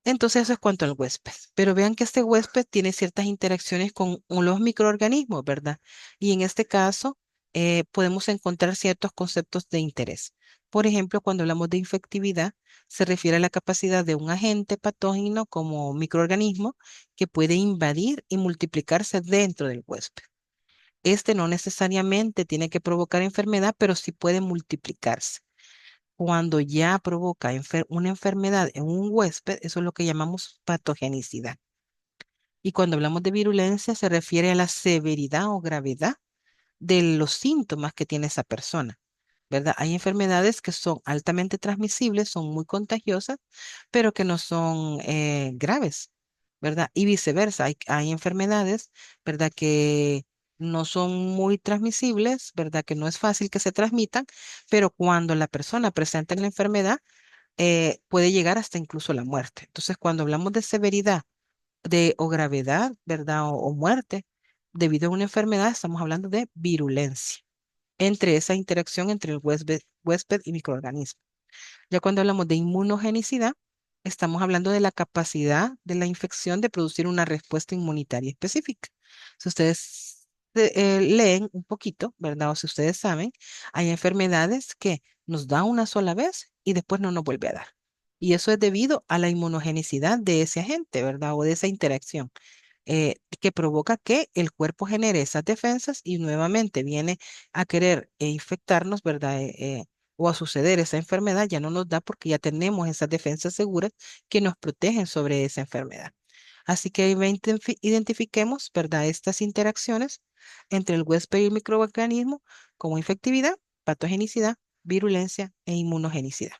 Entonces eso es cuanto al huésped. Pero vean que este huésped tiene ciertas interacciones con los microorganismos, ¿verdad? Y en este caso podemos encontrar ciertos conceptos de interés. Por ejemplo, cuando hablamos de infectividad, se refiere a la capacidad de un agente patógeno como microorganismo que puede invadir y multiplicarse dentro del huésped. Este no necesariamente tiene que provocar enfermedad, pero sí puede multiplicarse. Cuando ya provoca una enfermedad en un huésped, eso es lo que llamamos patogenicidad. Y cuando hablamos de virulencia, se refiere a la severidad o gravedad de los síntomas que tiene esa persona, ¿verdad? Hay enfermedades que son altamente transmisibles, son muy contagiosas, pero que no son graves, ¿verdad? Y viceversa, hay enfermedades, ¿verdad? Que no son muy transmisibles, ¿verdad? Que no es fácil que se transmitan, pero cuando la persona presenta la enfermedad, puede llegar hasta incluso la muerte. Entonces, cuando hablamos de severidad o gravedad, ¿verdad? O muerte debido a una enfermedad, estamos hablando de virulencia entre esa interacción entre el huésped y microorganismo. Ya cuando hablamos de inmunogenicidad, estamos hablando de la capacidad de la infección de producir una respuesta inmunitaria específica. Si ustedes leen un poquito, ¿verdad? O si ustedes saben, hay enfermedades que nos da una sola vez y después no nos vuelve a dar. Y eso es debido a la inmunogenicidad de ese agente, ¿verdad? O de esa interacción que provoca que el cuerpo genere esas defensas y nuevamente viene a querer infectarnos, ¿verdad? O a suceder esa enfermedad, ya no nos da porque ya tenemos esas defensas seguras que nos protegen sobre esa enfermedad. Así que identifiquemos, ¿verdad? Estas interacciones entre el huésped y el microorganismo como infectividad, patogenicidad, virulencia e inmunogenicidad.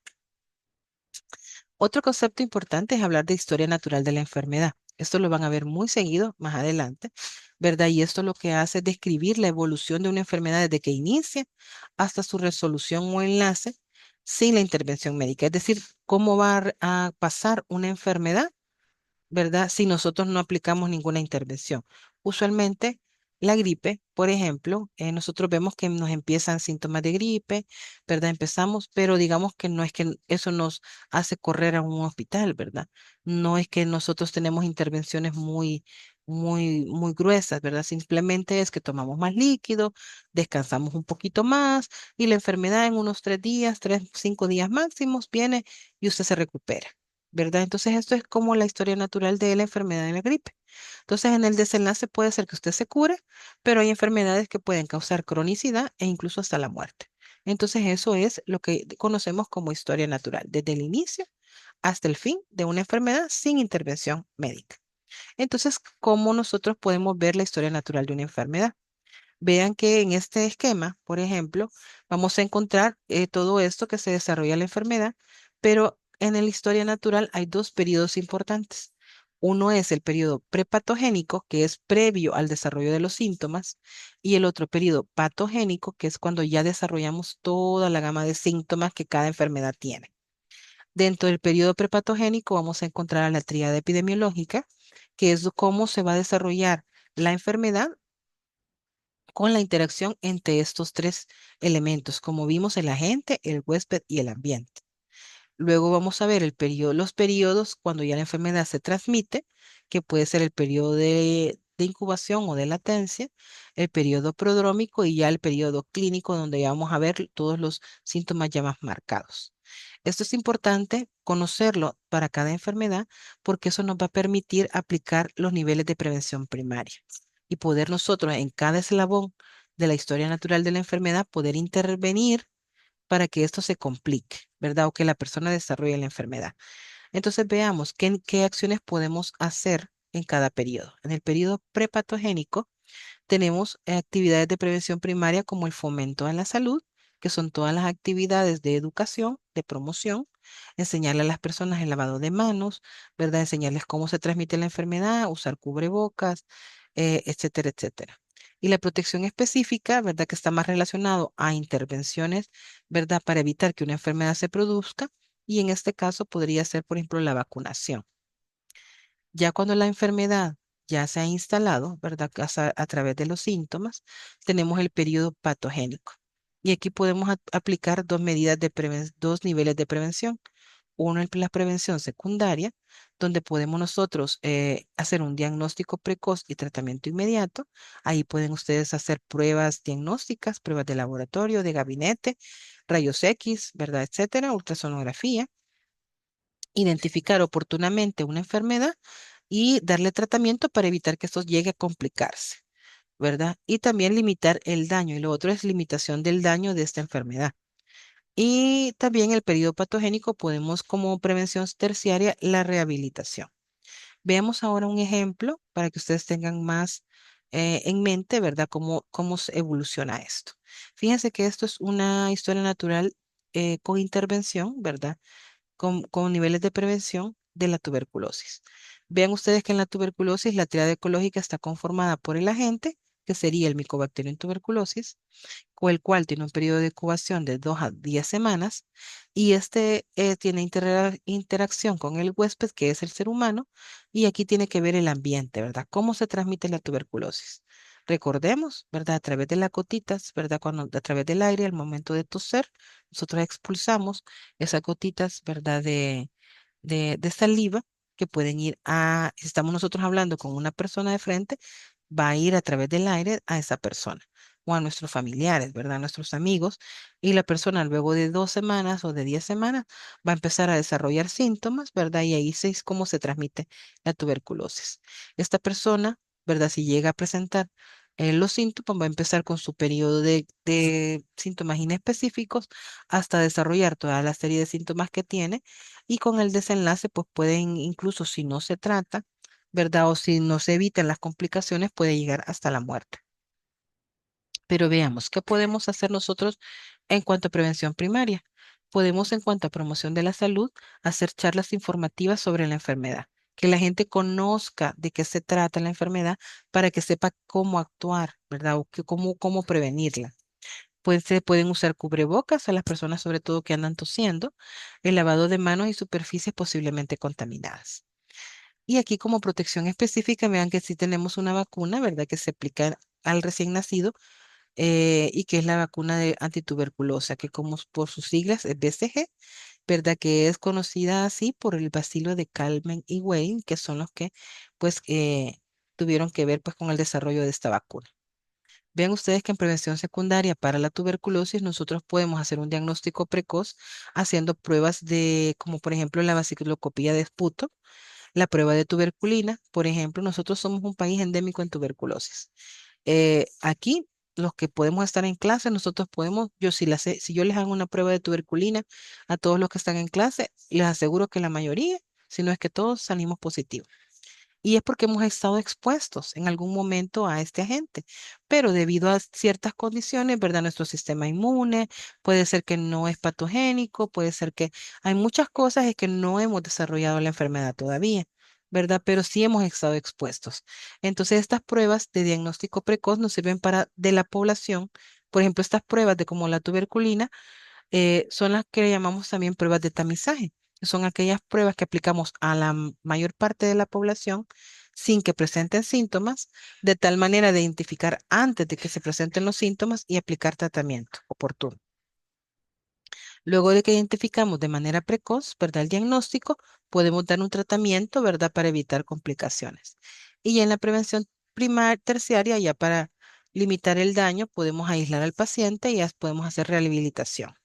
Otro concepto importante es hablar de historia natural de la enfermedad. Esto lo van a ver muy seguido más adelante, ¿verdad? Y esto lo que hace es describir la evolución de una enfermedad desde que inicia hasta su resolución o enlace sin la intervención médica. Es decir, cómo va a pasar una enfermedad, ¿verdad? Si nosotros no aplicamos ninguna intervención. Usualmente, la gripe, por ejemplo, nosotros vemos que nos empiezan síntomas de gripe, ¿verdad? Empezamos, pero digamos que no es que eso nos hace correr a un hospital, ¿verdad? No es que nosotros tenemos intervenciones muy gruesas, ¿verdad? Simplemente es que tomamos más líquido, descansamos un poquito más y la enfermedad en unos 3 días, 5 días máximos viene y usted se recupera. ¿Verdad? Entonces, esto es como la historia natural de la enfermedad de la gripe. Entonces, en el desenlace puede ser que usted se cure, pero hay enfermedades que pueden causar cronicidad e incluso hasta la muerte. Entonces, eso es lo que conocemos como historia natural, desde el inicio hasta el fin de una enfermedad sin intervención médica. Entonces, ¿cómo nosotros podemos ver la historia natural de una enfermedad? Vean que en este esquema, por ejemplo, vamos a encontrar todo esto que se desarrolla la enfermedad, pero en la historia natural hay dos periodos importantes. Uno es el periodo prepatogénico, que es previo al desarrollo de los síntomas, y el otro periodo patogénico, que es cuando ya desarrollamos toda la gama de síntomas que cada enfermedad tiene. Dentro del periodo prepatogénico vamos a encontrar a la tríada epidemiológica, que es cómo se va a desarrollar la enfermedad con la interacción entre estos tres elementos, como vimos el agente, el huésped y el ambiente. Luego vamos a ver los periodos cuando ya la enfermedad se transmite, que puede ser el periodo de incubación o de latencia, el periodo prodrómico y ya el periodo clínico, donde ya vamos a ver todos los síntomas ya más marcados. Esto es importante conocerlo para cada enfermedad porque eso nos va a permitir aplicar los niveles de prevención primaria y poder nosotros en cada eslabón de la historia natural de la enfermedad poder intervenir para que esto se complique, ¿verdad? O que la persona desarrolle la enfermedad. Entonces veamos qué acciones podemos hacer en cada periodo. En el periodo prepatogénico, tenemos actividades de prevención primaria como el fomento de la salud, que son todas las actividades de educación, de promoción, enseñarle a las personas el lavado de manos, ¿verdad? Enseñarles cómo se transmite la enfermedad, usar cubrebocas, etcétera, etcétera. Y la protección específica, ¿verdad? Que está más relacionado a intervenciones, ¿verdad? Para evitar que una enfermedad se produzca. Y en este caso podría ser, por ejemplo, la vacunación. Ya cuando la enfermedad ya se ha instalado, ¿verdad? A través de los síntomas, tenemos el periodo patogénico. Y aquí podemos aplicar dos niveles de prevención. Uno es la prevención secundaria, donde podemos nosotros hacer un diagnóstico precoz y tratamiento inmediato. Ahí pueden ustedes hacer pruebas diagnósticas, pruebas de laboratorio, de gabinete, rayos X, ¿verdad? Etcétera, ultrasonografía, identificar oportunamente una enfermedad y darle tratamiento para evitar que esto llegue a complicarse, ¿verdad? Y también limitar el daño. Y lo otro es limitación del daño de esta enfermedad. Y también el periodo patogénico podemos como prevención terciaria la rehabilitación. Veamos ahora un ejemplo para que ustedes tengan más en mente, ¿verdad? Cómo se evoluciona esto. Fíjense que esto es una historia natural con intervención, ¿verdad? Con niveles de prevención de la tuberculosis. Vean ustedes que en la tuberculosis la triada ecológica está conformada por el agente, que sería el Mycobacterium tuberculosis, con el cual tiene un periodo de incubación de 2 a 10 semanas, y este tiene interacción con el huésped, que es el ser humano, y aquí tiene que ver el ambiente, ¿verdad? ¿Cómo se transmite la tuberculosis? Recordemos, ¿verdad? A través de las gotitas, ¿verdad? A través del aire, al momento de toser, nosotros expulsamos esas gotitas, ¿verdad? De saliva que pueden ir si estamos nosotros hablando con una persona de frente, va a ir a través del aire a esa persona o a nuestros familiares, ¿verdad? A nuestros amigos. Y la persona luego de 2 semanas o de 10 semanas va a empezar a desarrollar síntomas, ¿verdad? Y ahí es cómo se transmite la tuberculosis. Esta persona, ¿verdad? Si llega a presentar los síntomas, va a empezar con su periodo de síntomas inespecíficos hasta desarrollar toda la serie de síntomas que tiene y con el desenlace, pues pueden, incluso si no se trata, ¿verdad? O si no se evitan las complicaciones, puede llegar hasta la muerte. Pero veamos, ¿qué podemos hacer nosotros en cuanto a prevención primaria? Podemos, en cuanto a promoción de la salud, hacer charlas informativas sobre la enfermedad, que la gente conozca de qué se trata la enfermedad para que sepa cómo actuar, ¿verdad? O cómo prevenirla. Se pueden usar cubrebocas a las personas, sobre todo que andan tosiendo, el lavado de manos y superficies posiblemente contaminadas. Y aquí como protección específica, vean que sí tenemos una vacuna, ¿verdad? Que se aplica al recién nacido y que es la vacuna de antituberculosa, que como por sus siglas es BCG, ¿verdad? Que es conocida así por el bacilo de Calmen y Wayne, que son los que pues tuvieron que ver pues con el desarrollo de esta vacuna. Vean ustedes que en prevención secundaria para la tuberculosis nosotros podemos hacer un diagnóstico precoz haciendo pruebas como por ejemplo la vasiculocopía de esputo, la prueba de tuberculina. Por ejemplo, nosotros somos un país endémico en tuberculosis. Aquí, los que podemos estar en clase, nosotros podemos, si yo les hago una prueba de tuberculina a todos los que están en clase, les aseguro que la mayoría, si no es que todos, salimos positivos. y es porque hemos estado expuestos en algún momento a este agente, pero debido a ciertas condiciones, ¿verdad? Nuestro sistema inmune, puede ser que no es patogénico, puede ser que hay muchas cosas es que no hemos desarrollado la enfermedad todavía, ¿verdad? Pero sí hemos estado expuestos. Entonces, estas pruebas de diagnóstico precoz nos sirven para de la población. Por ejemplo, estas pruebas de como la tuberculina son las que llamamos también pruebas de tamizaje. Son aquellas pruebas que aplicamos a la mayor parte de la población sin que presenten síntomas, de tal manera de identificar antes de que se presenten los síntomas y aplicar tratamiento oportuno. Luego de que identificamos de manera precoz, ¿verdad? El diagnóstico, podemos dar un tratamiento, ¿verdad? Para evitar complicaciones. Y ya en la prevención primaria, terciaria, ya para limitar el daño, podemos aislar al paciente y ya podemos hacer rehabilitación.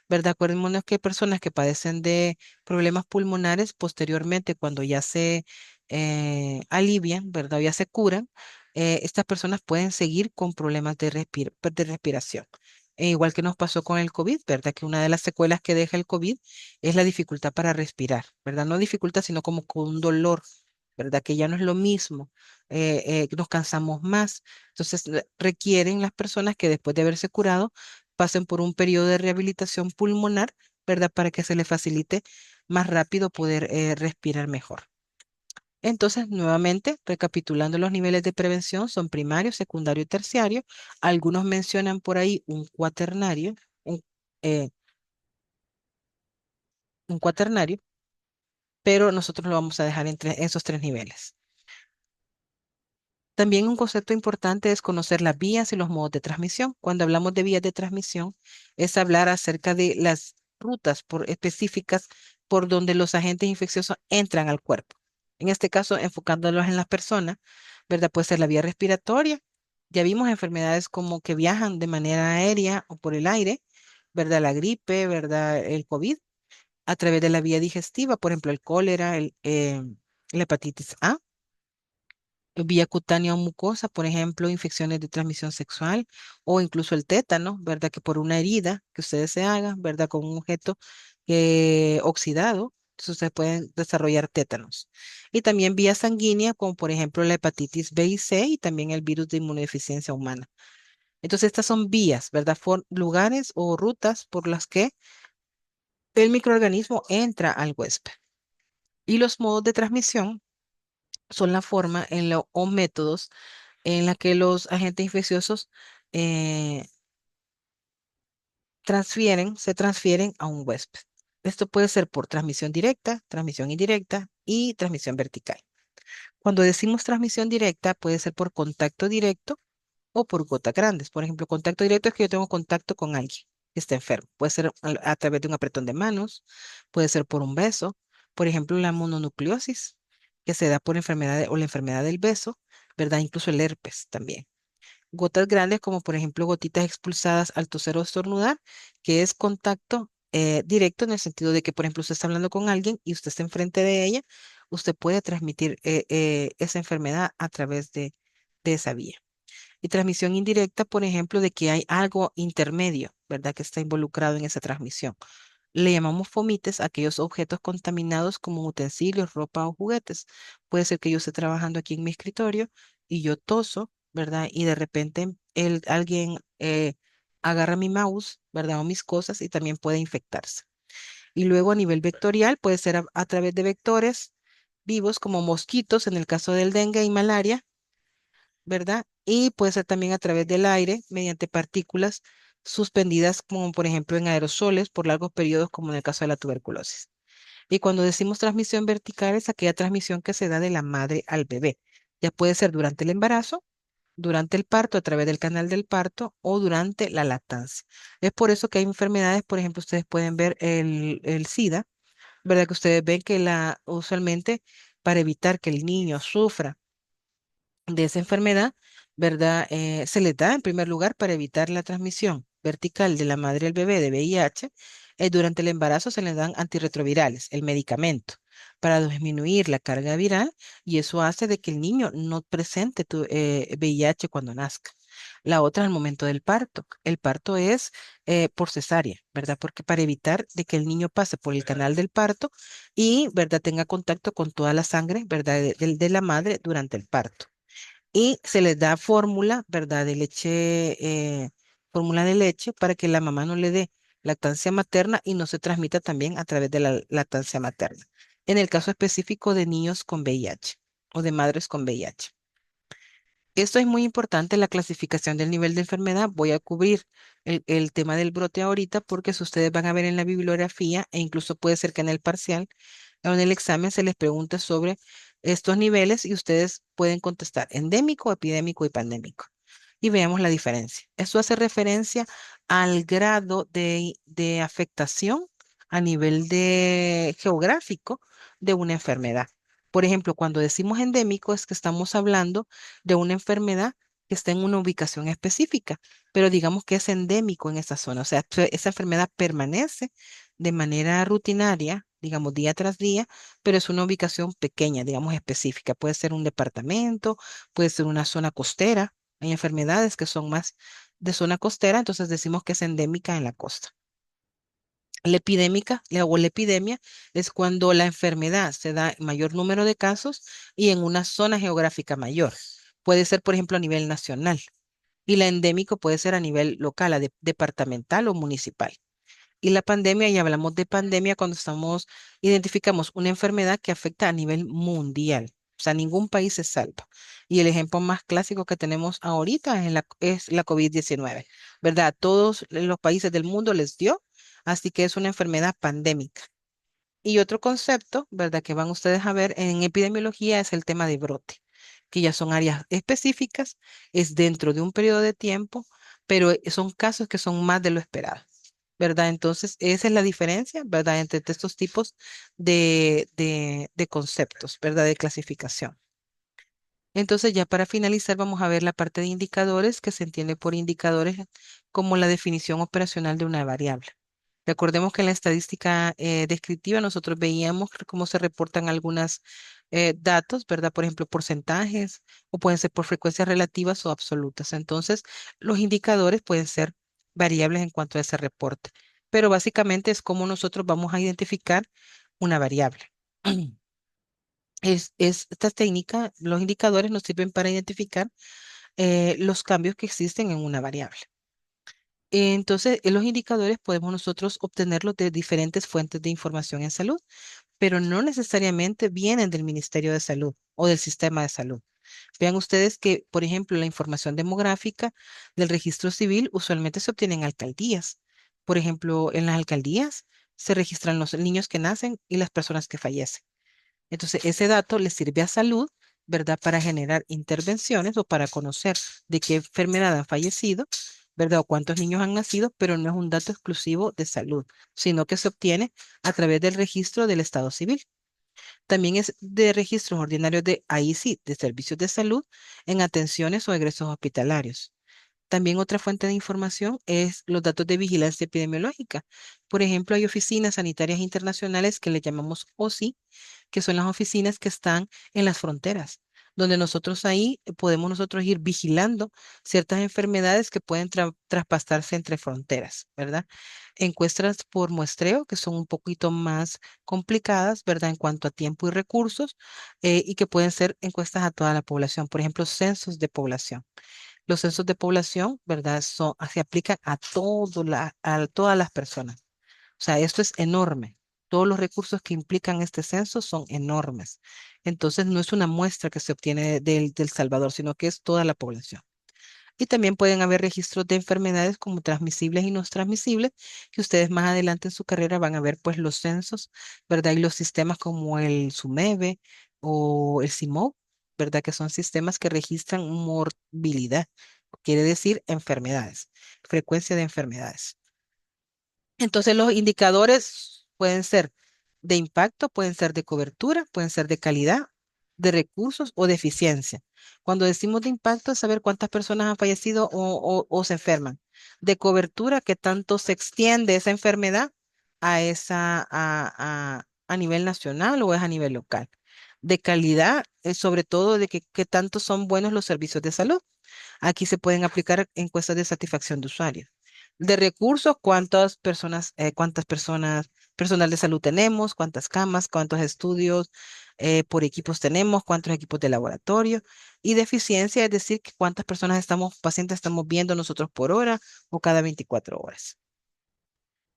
¿Verdad? Acuérdense que hay personas que padecen de problemas pulmonares posteriormente, cuando ya se alivian, ¿verdad? Ya se curan, estas personas pueden seguir con problemas de, de respiración. Igual que nos pasó con el COVID, ¿verdad? Que una de las secuelas que deja el COVID es la dificultad para respirar, ¿verdad? No dificultad, sino como con un dolor, ¿verdad? Que ya no es lo mismo, nos cansamos más. Entonces, requieren las personas que después de haberse curado, pasen por un periodo de rehabilitación pulmonar, ¿verdad? Para que se les facilite más rápido poder respirar mejor. Entonces, nuevamente, recapitulando los niveles de prevención, son primario, secundario y terciario. Algunos mencionan por ahí un cuaternario, un, eh, un cuaternario, pero nosotros lo vamos a dejar entre esos tres niveles. También un concepto importante es conocer las vías y los modos de transmisión. Cuando hablamos de vías de transmisión, es hablar acerca de las rutas específicas por donde los agentes infecciosos entran al cuerpo. En este caso, enfocándolos en las personas, ¿verdad? Puede ser la vía respiratoria. Ya vimos enfermedades como que viajan de manera aérea o por el aire, ¿verdad? La gripe, ¿verdad? El COVID, a través de la vía digestiva, por ejemplo, el cólera, la hepatitis A, vía cutánea o mucosa, por ejemplo, infecciones de transmisión sexual o incluso el tétano, ¿verdad? Que por una herida que ustedes se hagan, ¿verdad? Con un objeto oxidado, entonces ustedes pueden desarrollar tétanos. Y también vía sanguínea, como por ejemplo la hepatitis B y C y también el virus de inmunodeficiencia humana. Entonces, estas son vías, ¿verdad? Lugares o rutas por las que el microorganismo entra al huésped. Y los modos de transmisión son la forma o métodos en la que los agentes infecciosos eh, se transfieren a un huésped. Esto puede ser por transmisión directa, transmisión indirecta y transmisión vertical. Cuando decimos transmisión directa, puede ser por contacto directo o por gotas grandes. Por ejemplo, contacto directo es que yo tengo contacto con alguien que está enfermo. Puede ser a través de un apretón de manos, puede ser por un beso. Por ejemplo, la mononucleosis, que se da por enfermedad o la enfermedad del beso, ¿verdad? Incluso el herpes también. Gotas grandes, como por ejemplo gotitas expulsadas al toser o estornudar, que es contacto directo en el sentido de que, por ejemplo, usted está hablando con alguien y usted está enfrente de ella, usted puede transmitir esa enfermedad a través de esa vía. Y transmisión indirecta, por ejemplo, de que hay algo intermedio, ¿verdad? Que está involucrado en esa transmisión. Le llamamos fomites a aquellos objetos contaminados como utensilios, ropa o juguetes. Puede ser que yo esté trabajando aquí en mi escritorio y yo toso, ¿verdad? Y de repente alguien agarra mi mouse, ¿verdad? O mis cosas y también puede infectarse. Y luego a nivel vectorial puede ser a través de vectores vivos como mosquitos en el caso del dengue y malaria, ¿verdad? Y puede ser también a través del aire mediante partículas suspendidas, como por ejemplo en aerosoles por largos periodos, como en el caso de la tuberculosis. Y cuando decimos transmisión vertical es aquella transmisión que se da de la madre al bebé. Ya puede ser durante el embarazo, durante el parto, a través del canal del parto o durante la lactancia. Es por eso que hay enfermedades, por ejemplo, ustedes pueden ver el SIDA, ¿verdad? Que ustedes ven que usualmente para evitar que el niño sufra de esa enfermedad, ¿verdad? Se les da en primer lugar para evitar la transmisión vertical de la madre al bebé de VIH. Durante el embarazo se les dan antirretrovirales, el medicamento, para disminuir la carga viral y eso hace de que el niño no presente VIH cuando nazca. La otra al momento del parto. El parto es por cesárea, ¿verdad? Porque para evitar de que el niño pase por el canal del parto y, ¿verdad? Tenga contacto con toda la sangre, ¿verdad? De la madre durante el parto. Y se les da fórmula, ¿verdad? De leche, fórmula de leche para que la mamá no le dé lactancia materna y no se transmita también a través de la lactancia materna. En el caso específico de niños con VIH o de madres con VIH. Esto es muy importante, la clasificación del nivel de enfermedad. Voy a cubrir el tema del brote ahorita porque si ustedes van a ver en la bibliografía e incluso puede ser que en el parcial o en el examen se les pregunte sobre estos niveles y ustedes pueden contestar endémico, epidémico y pandémico. Y veamos la diferencia. Esto hace referencia al grado de afectación a nivel de geográfico de una enfermedad. Por ejemplo, cuando decimos endémico es que estamos hablando de una enfermedad que está en una ubicación específica, pero digamos que es endémico en esa zona. O sea, esa enfermedad permanece de manera rutinaria, digamos día tras día, pero es una ubicación pequeña, digamos específica. Puede ser un departamento, puede ser una zona costera. Hay enfermedades que son más de zona costera, entonces decimos que es endémica en la costa. La epidémica o la epidemia es cuando la enfermedad se da en mayor número de casos y en una zona geográfica mayor. Puede ser, por ejemplo, a nivel nacional. Y la endémico puede ser a nivel local, departamental o municipal. Y la pandemia, y hablamos de pandemia cuando identificamos una enfermedad que afecta a nivel mundial. O sea, ningún país se salva. Y el ejemplo más clásico que tenemos ahorita es la COVID-19, ¿verdad? Todos los países del mundo les dio, así que es una enfermedad pandémica. Y otro concepto, ¿verdad? Que van ustedes a ver en epidemiología es el tema de brote, que ya son áreas específicas, es dentro de un periodo de tiempo, pero son casos que son más de lo esperado. ¿Verdad? Entonces, esa es la diferencia, ¿verdad? Entre estos tipos de conceptos, ¿verdad? De clasificación. Entonces, ya para finalizar, vamos a ver la parte de indicadores, que se entiende por indicadores como la definición operacional de una variable. Recordemos que en la estadística descriptiva nosotros veíamos cómo se reportan algunos datos, ¿verdad? Por ejemplo, porcentajes o pueden ser por frecuencias relativas o absolutas. Entonces, los indicadores pueden ser variables en cuanto a ese reporte, pero básicamente es cómo nosotros vamos a identificar una variable. Esta técnica, los indicadores nos sirven para identificar los cambios que existen en una variable. Entonces, los indicadores podemos nosotros obtenerlos de diferentes fuentes de información en salud, pero no necesariamente vienen del Ministerio de Salud o del sistema de salud. Vean ustedes que, por ejemplo, la información demográfica del registro civil usualmente se obtiene en alcaldías. Por ejemplo, en las alcaldías se registran los niños que nacen y las personas que fallecen. Entonces, ese dato le sirve a salud, ¿verdad? Para generar intervenciones o para conocer de qué enfermedad han fallecido, ¿verdad? O cuántos niños han nacido, pero no es un dato exclusivo de salud, sino que se obtiene a través del registro del Estado civil. También es de registros ordinarios de, ahí sí, de servicios de salud en atenciones o egresos hospitalarios. También otra fuente de información es los datos de vigilancia epidemiológica. Por ejemplo, hay oficinas sanitarias internacionales que le llamamos OSI, que son las oficinas que están en las fronteras, donde nosotros ahí podemos nosotros ir vigilando ciertas enfermedades que pueden traspasarse entre fronteras, ¿verdad? Encuestas por muestreo, que son un poquito más complicadas, ¿verdad? En cuanto a tiempo y recursos, y que pueden ser encuestas a toda la población, por ejemplo, censos de población. Los censos de población, ¿verdad? Se aplican a todas las personas. O sea, esto es enorme. Todos los recursos que implican este censo son enormes. Entonces, no es una muestra que se obtiene del Salvador, sino que es toda la población. Y también pueden haber registros de enfermedades como transmisibles y no transmisibles, que ustedes más adelante en su carrera van a ver pues los censos, ¿verdad? Y los sistemas como el SUMEBE o el CIMOB, ¿verdad? Que son sistemas que registran morbilidad, quiere decir enfermedades, frecuencia de enfermedades. Entonces los indicadores pueden ser de impacto, pueden ser de cobertura, pueden ser de calidad, de recursos o de eficiencia. Cuando decimos de impacto, es saber cuántas personas han fallecido o se enferman. De cobertura, qué tanto se extiende esa enfermedad a nivel nacional o es a nivel local. De calidad, sobre todo de qué tanto son buenos los servicios de salud. Aquí se pueden aplicar encuestas de satisfacción de usuario. De recursos, personal de salud tenemos, cuántas camas, cuántos estudios por equipos tenemos, cuántos equipos de laboratorio. Y de eficiencia, es decir, que cuántas pacientes estamos viendo nosotros por hora o cada 24 horas.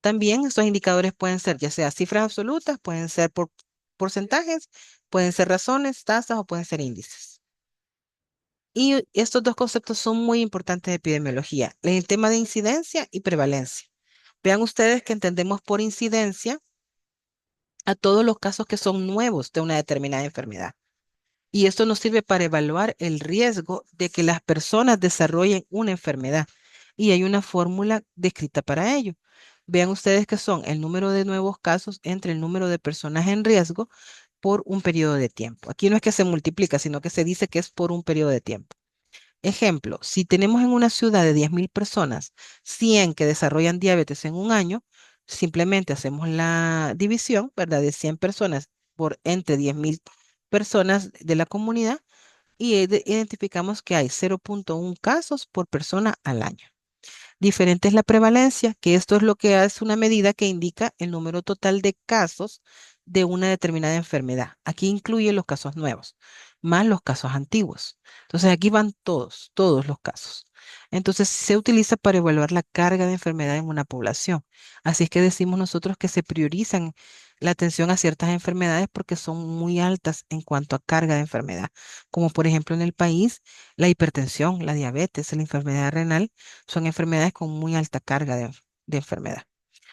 También estos indicadores pueden ser ya sea cifras absolutas, pueden ser por porcentajes, pueden ser razones, tasas o pueden ser índices. Y estos dos conceptos son muy importantes de epidemiología, el tema de incidencia y prevalencia. Vean ustedes que entendemos por incidencia a todos los casos que son nuevos de una determinada enfermedad. Y esto nos sirve para evaluar el riesgo de que las personas desarrollen una enfermedad. Y hay una fórmula descrita para ello. Vean ustedes que son el número de nuevos casos entre el número de personas en riesgo por un periodo de tiempo. Aquí no es que se multiplica, sino que se dice que es por un periodo de tiempo. Ejemplo, si tenemos en una ciudad de 10.000 personas, 100 que desarrollan diabetes en un año, simplemente hacemos la división, ¿verdad? De 100 personas por entre 10.000 personas de la comunidad y identificamos que hay 0,1 casos por persona al año. Diferente es la prevalencia, que esto es lo que hace una medida que indica el número total de casos de una determinada enfermedad. Aquí incluye los casos nuevos, más los casos antiguos. Entonces aquí van todos los casos. Entonces se utiliza para evaluar la carga de enfermedad en una población. Así es que decimos nosotros que se priorizan la atención a ciertas enfermedades porque son muy altas en cuanto a carga de enfermedad, como por ejemplo en el país la hipertensión, la diabetes, la enfermedad renal son enfermedades con muy alta carga de enfermedad.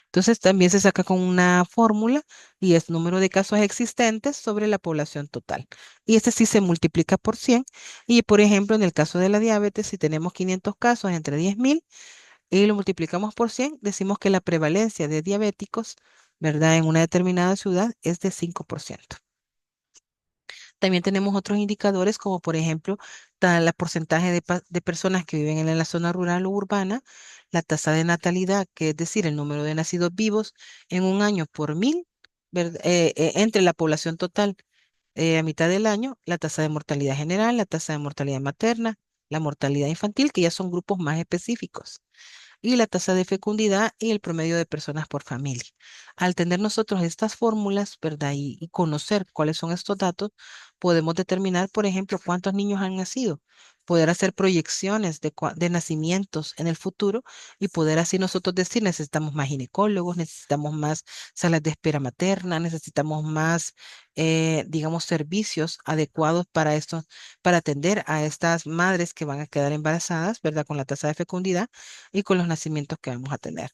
Entonces también se saca con una fórmula y es número de casos existentes sobre la población total. Y este sí se multiplica por 100. Y por ejemplo, en el caso de la diabetes, si tenemos 500 casos entre 10.000 y lo multiplicamos por 100, decimos que la prevalencia de diabéticos, ¿verdad? En una determinada ciudad es de 5%. También tenemos otros indicadores como por ejemplo la porcentaje de personas que viven en la zona rural o urbana, la tasa de natalidad, que es decir, el número de nacidos vivos en un año por 1.000, entre la población total a mitad del año, la tasa de mortalidad general, la tasa de mortalidad materna, la mortalidad infantil, que ya son grupos más específicos y la tasa de fecundidad y el promedio de personas por familia. Al tener nosotros estas fórmulas, ¿verdad? Y conocer cuáles son estos datos, podemos determinar, por ejemplo, cuántos niños han nacido, poder hacer proyecciones de nacimientos en el futuro y poder así nosotros decir, necesitamos más ginecólogos, necesitamos más salas de espera materna, necesitamos más, digamos, servicios adecuados para esto, para atender a estas madres que van a quedar embarazadas, ¿verdad? Con la tasa de fecundidad y con los nacimientos que vamos a tener.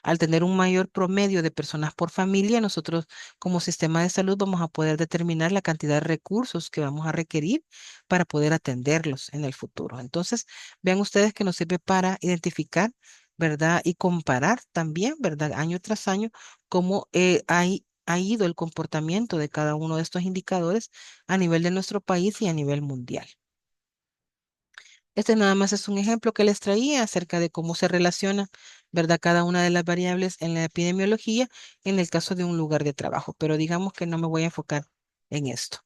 Al tener un mayor promedio de personas por familia, nosotros como sistema de salud vamos a poder determinar la cantidad de recursos que vamos a requerir para poder atenderlos en el futuro. Entonces, vean ustedes que nos sirve para identificar, ¿verdad? Y comparar también, ¿verdad? Año tras año, cómo ha ido el comportamiento de cada uno de estos indicadores a nivel de nuestro país y a nivel mundial. Este nada más es un ejemplo que les traía acerca de cómo se relaciona, ¿verdad? Cada una de las variables en la epidemiología en el caso de un lugar de trabajo, pero digamos que no me voy a enfocar en esto.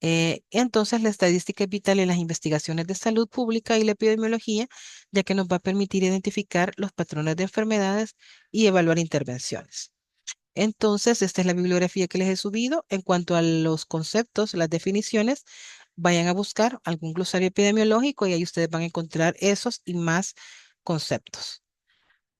Entonces, la estadística es vital en las investigaciones de salud pública y la epidemiología, ya que nos va a permitir identificar los patrones de enfermedades y evaluar intervenciones. Entonces, esta es la bibliografía que les he subido. En cuanto a los conceptos, las definiciones, vayan a buscar algún glosario epidemiológico y ahí ustedes van a encontrar esos y más conceptos.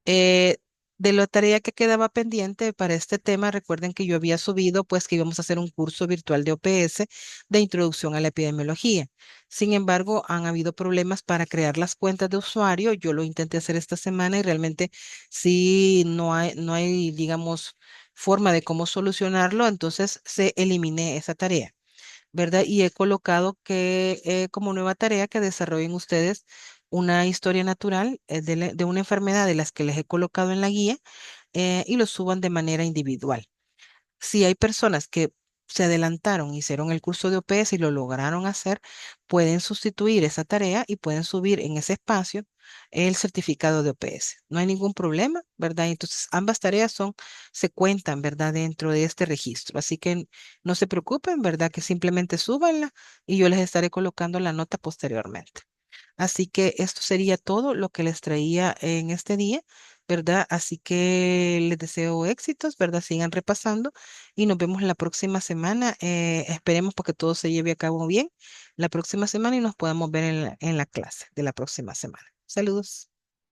Eh, de la tarea que quedaba pendiente para este tema, recuerden que yo había subido, pues que íbamos a hacer un curso virtual de OPS de introducción a la epidemiología. Sin embargo, han habido problemas para crear las cuentas de usuario. Yo lo intenté hacer esta semana y realmente sí no hay, digamos, forma de cómo solucionarlo, entonces se eliminé esa tarea. ¿Verdad? Y he colocado que como nueva tarea que desarrollen ustedes una historia natural de una enfermedad de las que les he colocado en la guía y lo suban de manera individual. Si hay personas que se adelantaron, hicieron el curso de OPS y lo lograron hacer, pueden sustituir esa tarea y pueden subir en ese espacio el certificado de OPS. No hay ningún problema, ¿verdad? Entonces, ambas tareas se cuentan, ¿verdad? Dentro de este registro. Así que no se preocupen, ¿verdad? Que simplemente súbanla y yo les estaré colocando la nota posteriormente. Así que esto sería todo lo que les traía en este día, ¿verdad? Así que les deseo éxitos, ¿verdad? Sigan repasando y nos vemos la próxima semana. Esperemos porque todo se lleve a cabo bien la próxima semana y nos podamos ver en la clase de la próxima semana. Saludos.